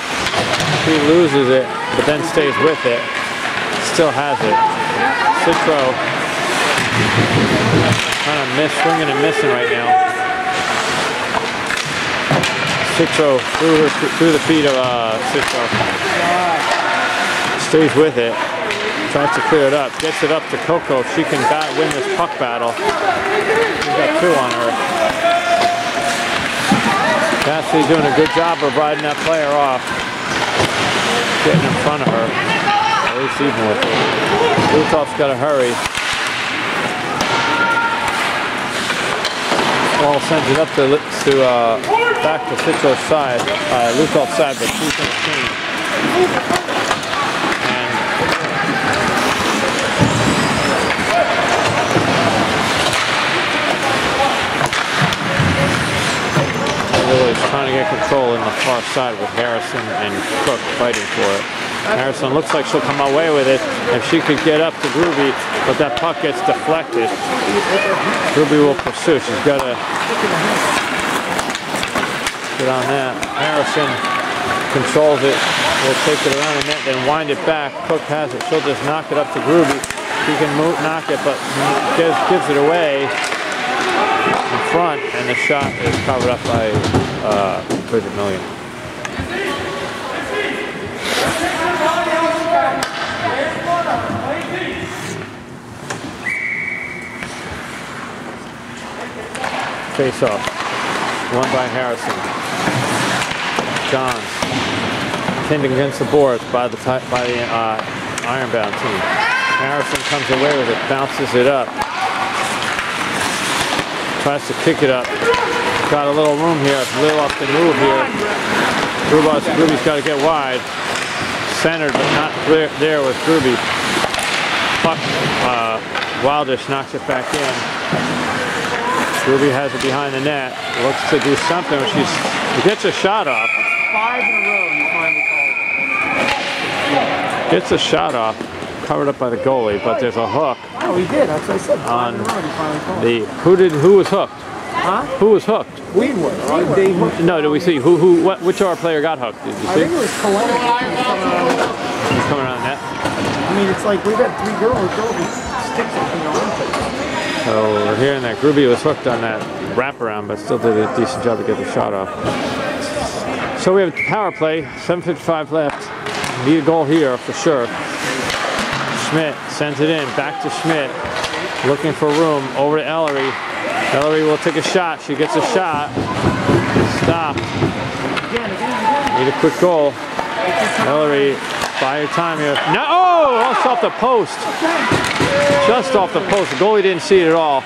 Speaker 1: She loses it, but then stays with it. Still has it. Citro kind of swinging and missing right now. Citro through the feet of Citro. Stays with it. Tries to clear it up. Gets it up to Coco. She can win this puck battle. She's got 2 on her. Cassidy doing a good job of riding that player off. Getting in front of her. At least even with it. Lutov's got to hurry. Ball sends it up to back to Citro's side. Lutov's side, but she's in the team. Lilies trying to get control in the far side with Harrison and Cook fighting for it. Harrison looks like she'll come away with it if she could get up to Ruby, but that puck gets deflected. Ruby will pursue. She's got to get on that. Harrison controls it. Will take it around the net, then wind it back. Cook has it. She'll just knock it up to Ruby. She can knock it, but gives it away in front, and the shot is covered up by Bridget Milligan. Face off, won by Harrison. Johns pinned against the boards by the Ironbound team. Harrison comes away with it, bounces it up. Tries to kick it up. Got a little room here. It's a little up to move here. Ruby's got to get wide. Centered, but not there with Ruby. Puck, Wildish knocks it back in. Ruby has it behind the net. Looks to do something. She gets a shot off.
Speaker 2: 5 in a row you finally called.
Speaker 1: Gets a shot off. Covered up by the goalie, but there's a hook.
Speaker 2: Oh, he did. That's what I said.
Speaker 1: On who was hooked?
Speaker 2: Huh?
Speaker 1: Who was hooked?
Speaker 2: We were.
Speaker 1: No, did we see which of our player got hooked? Did you see?
Speaker 2: I think it was Kalena.
Speaker 1: He's coming around that.
Speaker 2: I mean, it's like we've got 3 girls with sticks in the armpits.
Speaker 1: So we're hearing that Ruby was hooked on that wraparound, but still did a decent job to get the shot off. So we have power play. 7:55 left. Need a goal here for sure. Schmidt sends it in, back to Schmidt, looking for room, over to Ellery. Ellery will take a shot, she gets a shot, stopped. Need a quick goal. Ellery, buy your time here. No, oh, just off the post. Just off the post, the goalie didn't see it at all.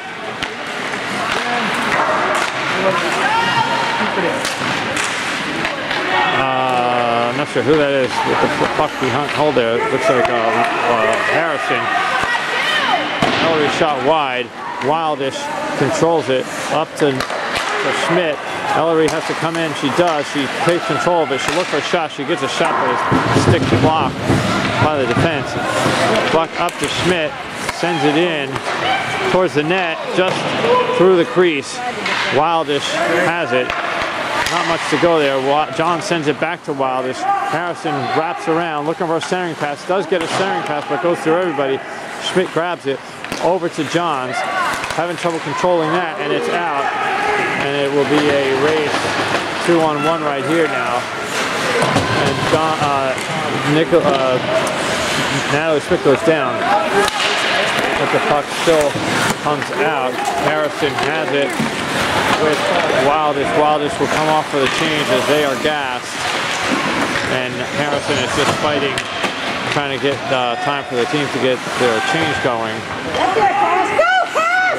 Speaker 1: I'm not sure who that is with the puck behind hold there. It looks like Harrison. Ellery shot wide. Wildish controls it up to Schmidt. Ellery has to come in. She does. She takes control of it. She looks for a shot. She gets a shot, but it's stick blocked by the defense. Puck up to Schmidt. Sends it in towards the net, just through the crease. Wildish has it. Not much to go there. John sends it back to Wildish. Harrison wraps around, looking for a centering pass. Does get a centering pass, but goes through everybody. Schmidt grabs it over to Johns. Having trouble controlling that, and it's out. And it will be a race 2-on-1 right here now. And Natalie Schmidt goes down. But the puck still comes out. Harrison has it with Wildish. Wildish will come off for the change as they are gassed. And Harrison is just fighting, trying to get time for the team to get their change going.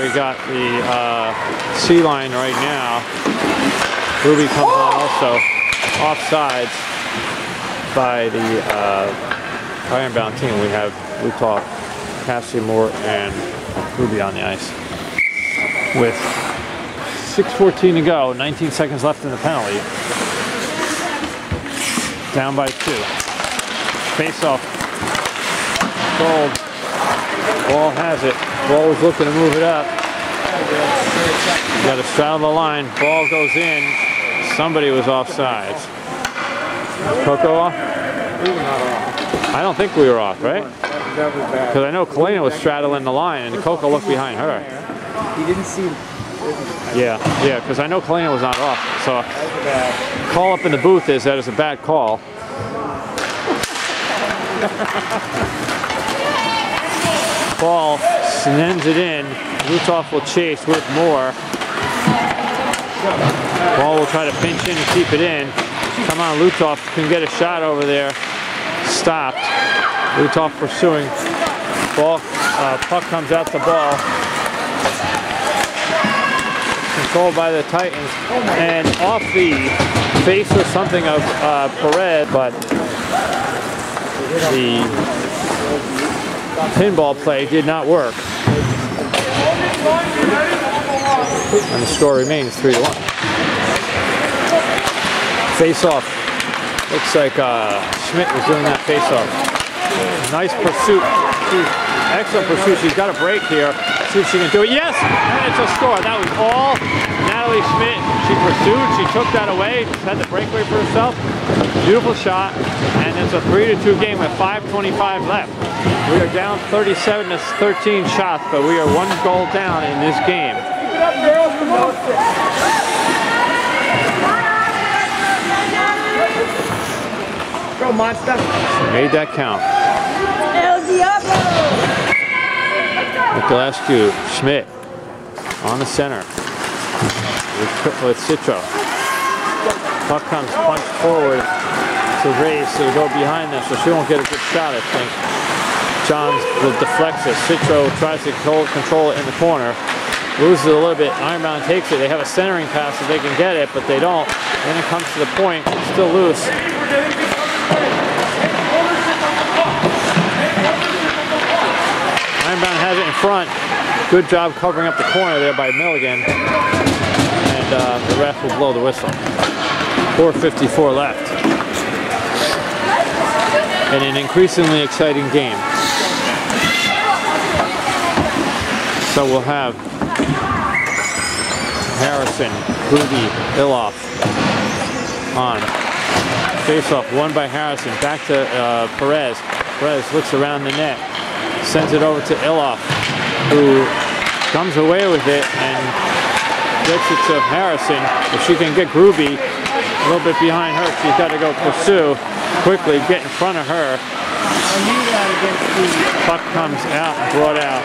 Speaker 1: We got the C line right now. Ruby comes on also. Offsides by the Ironbound team. We have Lutov, Cassidy Moore, and Ruby on the ice. With 6:14 to go, 19 seconds left in the penalty. Down by 2. Face off. Gold. Ball has it. Ball was looking to move it up. Got to straddle the line. Ball goes in. Somebody was offsides. Coco off? I don't think we were off, right? Because I know Kalena was straddling the line and Coco looked behind her.
Speaker 2: He didn't see.
Speaker 1: Yeah, because I know Kalena was not off. So call up in the booth is that it's a bad call. Ball sends it in. Lutov will chase with Moore. Ball will try to pinch in and keep it in. Come on, Lutov can get a shot over there. Stopped. Lutov pursuing. Ball, puck comes out the ball. Controlled by the Titans. And off the face or something of Perez, but the pinball play did not work. And the score remains 3-1. Face off. Looks like Schmidt was doing that face off. Nice pursuit. Excellent pursuit. She's got a break here. See if she can do it. Yes! And it's a score. That was all Natalie Schmidt. She pursued. She took that away. Just had the breakaway for herself. Beautiful shot. And it's a 3-2 game with 5:25 left. We are down 37 to 13 shots, but we are 1 goal down in this game.
Speaker 2: Go, monster.
Speaker 1: Made that count. Nicolescu, Schmidt on the center with Citro. Puck comes punched forward to Grace, so to go behind them, so she won't get a good shot, I think. Johns will deflect it. Citro tries to control it in the corner. Loses it a little bit. Ironbound takes it. They have a centering pass so they can get it, but they don't. Then it comes to the point. Still loose. Ironbound has it in front. Good job covering up the corner there by Milligan. And the ref will blow the whistle. 4:54 left. In an increasingly exciting game. So we'll have Harrison, Gruby, Iloff on. Face-off won by Harrison. Back to Perez. Perez looks around the net. Sends it over to Iloff, who comes away with it and gets it to Harrison. If she can get Gruby a little bit behind her, she's got to go pursue quickly, get in front of her. Puck comes out and brought out.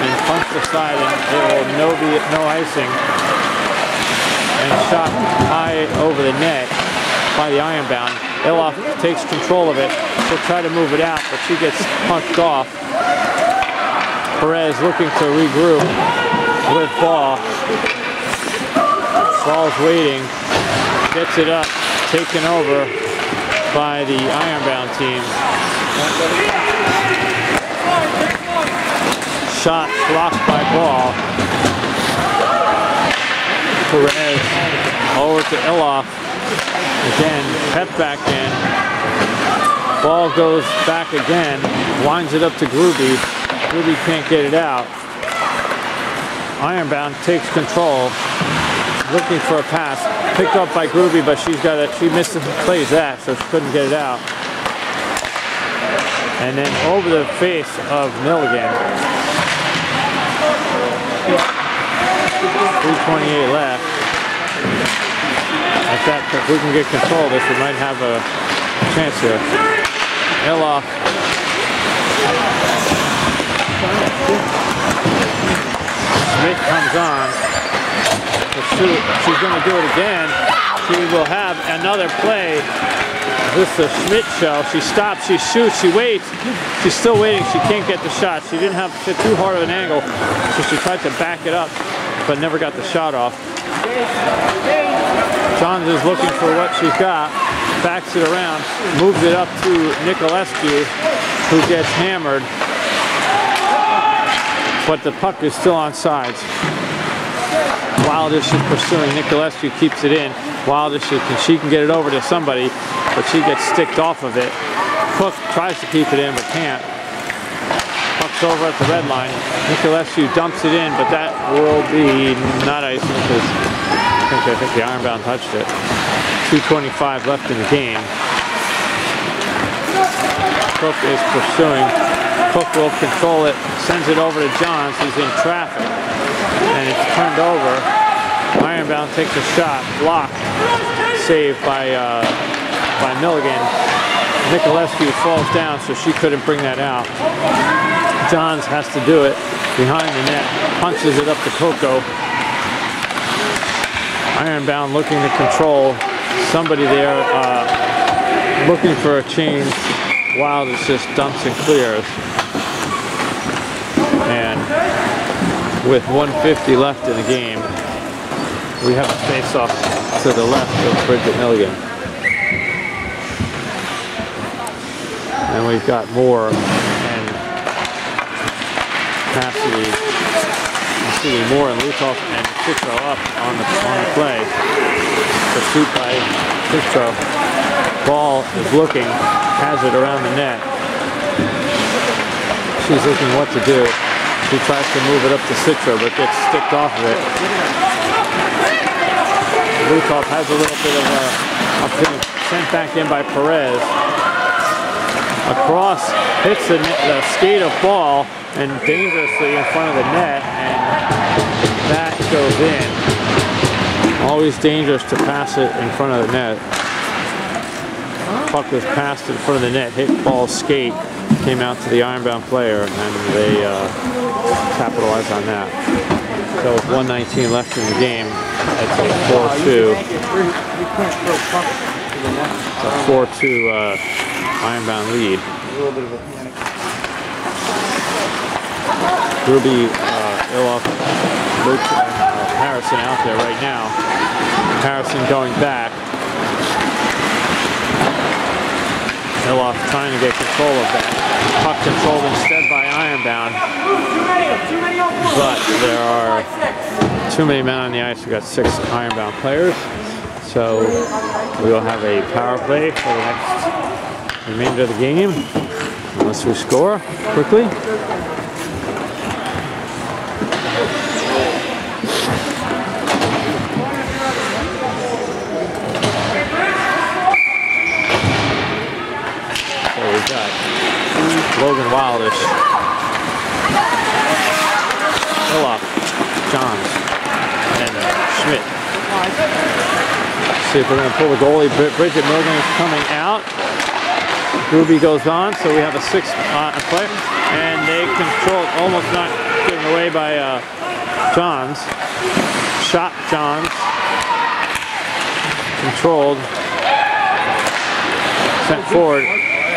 Speaker 1: And punched aside, and there will be no icing. And shot high over the net by the Ironbound. Iloff takes control of it. She'll try to move it out, but she gets punched off. Perez looking to regroup with ball. Ball's waiting. Gets it up. Taken over by the Ironbound team. Shot blocked by Ball. Perez over to Iloff. Again, kept back in. Ball goes back again. Winds it up to Gruby. Gruby can't get it out. Ironbound takes control. Looking for a pass. Picked up by Gruby, but she misplays that, so she couldn't get it out. And then over the face of Milligan. 3:28 left. If we can get control of this, we might have a chance here. Iloff. Schmidt comes on. She's going to do it again. She will have another play. This is a Schmidt show. She stops, she shoots, she waits. She's still waiting. She can't get the shot. She didn't have too hard of an angle, so she tried to back it up, but never got the shot off. Johns is looking for what she's got, backs it around, moves it up to Nicolescu, who gets hammered, but the puck is still on sides. Wildish is pursuing. Nicolescu keeps it in. Wildish, she can get it over to somebody, but she gets sticked off of it. Cook tries to keep it in, but can't. Puck's over at the red line. Nicolescu dumps it in, but that will be not icing because I think the Ironbound touched it. 2:25 left in the game. Cook is pursuing. Cook will control it, sends it over to Johns, who's in traffic, and it's turned over. Ironbound takes a shot, blocked, saved by Milligan. Nicolescu falls down, so she couldn't bring that out. Johns has to do it behind the net, punches it up to Coco. Ironbound looking to control. Somebody there looking for a change. Wildish just dumps and clears. And with 1:50 left in the game, we have a face-off to the left of Bridget Milligan. And we've got Moore and Cassidy. You see Moore and Lutoff and Citro up on the play. Pursuit by Citro. Ball is looking, has it around the net. She's looking what to do. She tries to move it up to Citro, but gets sticked off of it. Lutoff has a little bit of a sent back in by Perez. Across, hits the skate of ball and dangerously in front of the net, and that goes in. Always dangerous to pass it in front of the net. Puck was passed in front of the net, hit ball skate, came out to the Ironbound player, and they capitalized on that. So with 1:19 left in the game, it's a 4-2. A 4-2 Ironbound lead. Ruby, Iloff, Luke, Harrison out there right now. Harrison going back. Iloff trying to get control of that. Puck controlled instead by Ironbound. But there are too many men on the ice. We've got 6 Ironbound players. So we will have a power play for the next remainder of the game. Unless we score quickly. Logan Wildish, Iloff, Johns, and Schmidt. See if we're going to pull the goalie. Bridget Milligan is coming out. Ruby goes on, so we have a 6th player, and they control, almost not given away by Johns. Shot Johns, controlled, sent forward,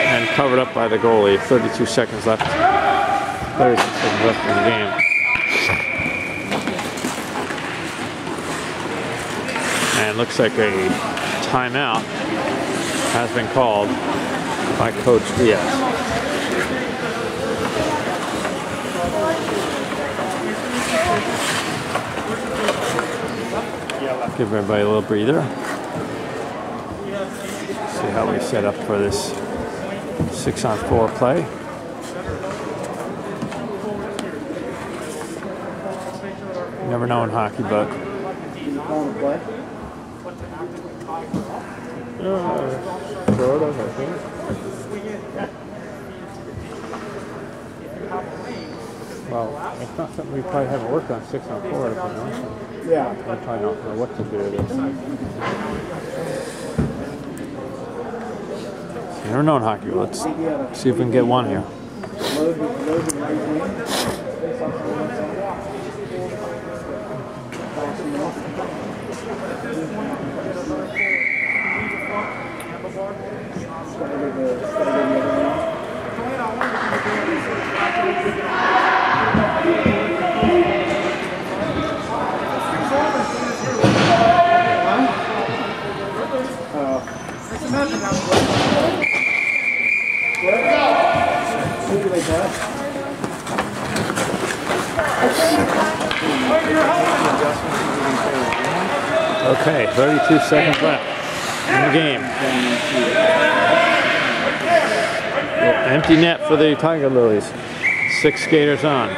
Speaker 1: and covered up by the goalie. 32 seconds left. 36 seconds left in the game. And looks like a timeout has been called by Coach Diaz. Give everybody a little breather. See how we set up for this 6-on-4 play. You never know in hockey, but sort of, I think. Well, it's not something we probably haven't worked on 6-on-4, if you know. Yeah. We probably don't know what to do with it. You never know in hockey. Let's see if we can get one here. Okay, 32 seconds left in the game. Empty net for the Tiger Lilies. 6 skaters on.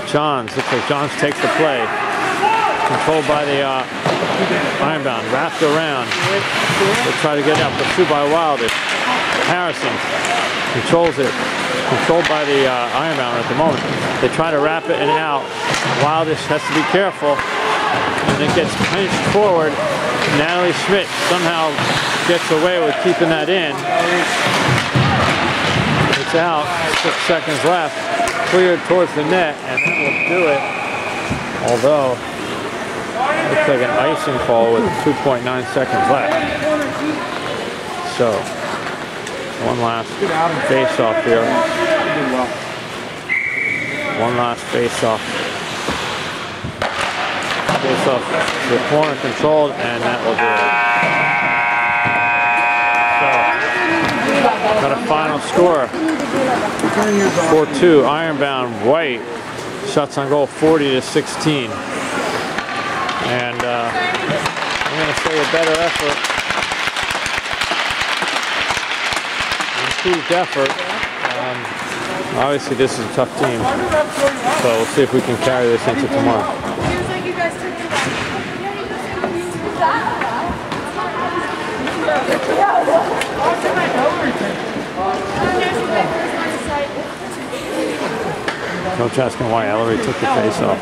Speaker 1: Johns, looks like Johns takes the play. Controlled by the Ironbound, wrapped around. They try to get out, pursued by Wildish. Harrison controls it. Controlled by the Ironbound at the moment. They try to wrap it and out. Wildish has to be careful. And it gets pinched forward. Natalie Schmidt somehow gets away with keeping that in. It's out. 6 seconds left. Cleared towards the net, and that will do it. Although Looks like an icing call with 2.9 seconds left. So, one last face-off here. One last face-off. Face-off to the corner controlled, and that will do it. So, got a final score. 4-2, Ironbound White. Shots on goal 40-16. And I'm going to say a better effort. Improved effort. Obviously this is a tough team. So we'll see if we can carry this into tomorrow.
Speaker 4: Feels like you guys took
Speaker 1: Coach asking why Ellery took the face off.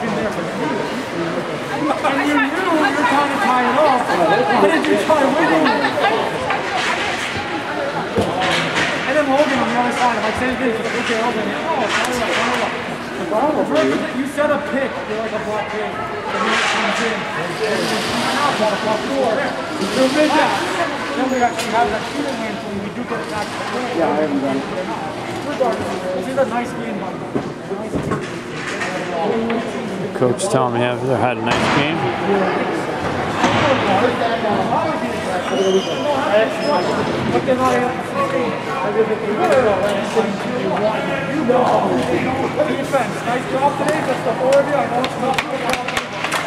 Speaker 2: And you knew you were trying to tie it off. Why did you try to wiggle it? And then Logan on the other side, I'm like, same thing. Okay, Logan. You set a pick, you're like a block pick. And then it comes in. And then out, block four. So mid that. Then we actually have that shooting hand for you. We do get it back to the point. Yeah, I haven't done it. Regardless, this is a nice game, buddy.
Speaker 1: Coach telling me they had a nice game.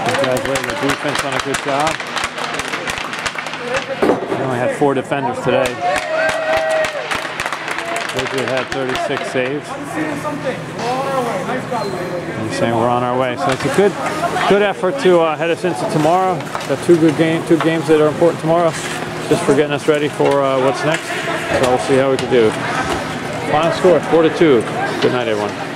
Speaker 1: Congratulating the defense on a good job. We only had 4 defenders today. Bridget had 36 saves. I'm saying we're on our way. So it's a good effort to head us into tomorrow. Got two games that are important tomorrow, just for getting us ready for what's next. So we'll see how we can do. Final score 4-2. Good night, everyone.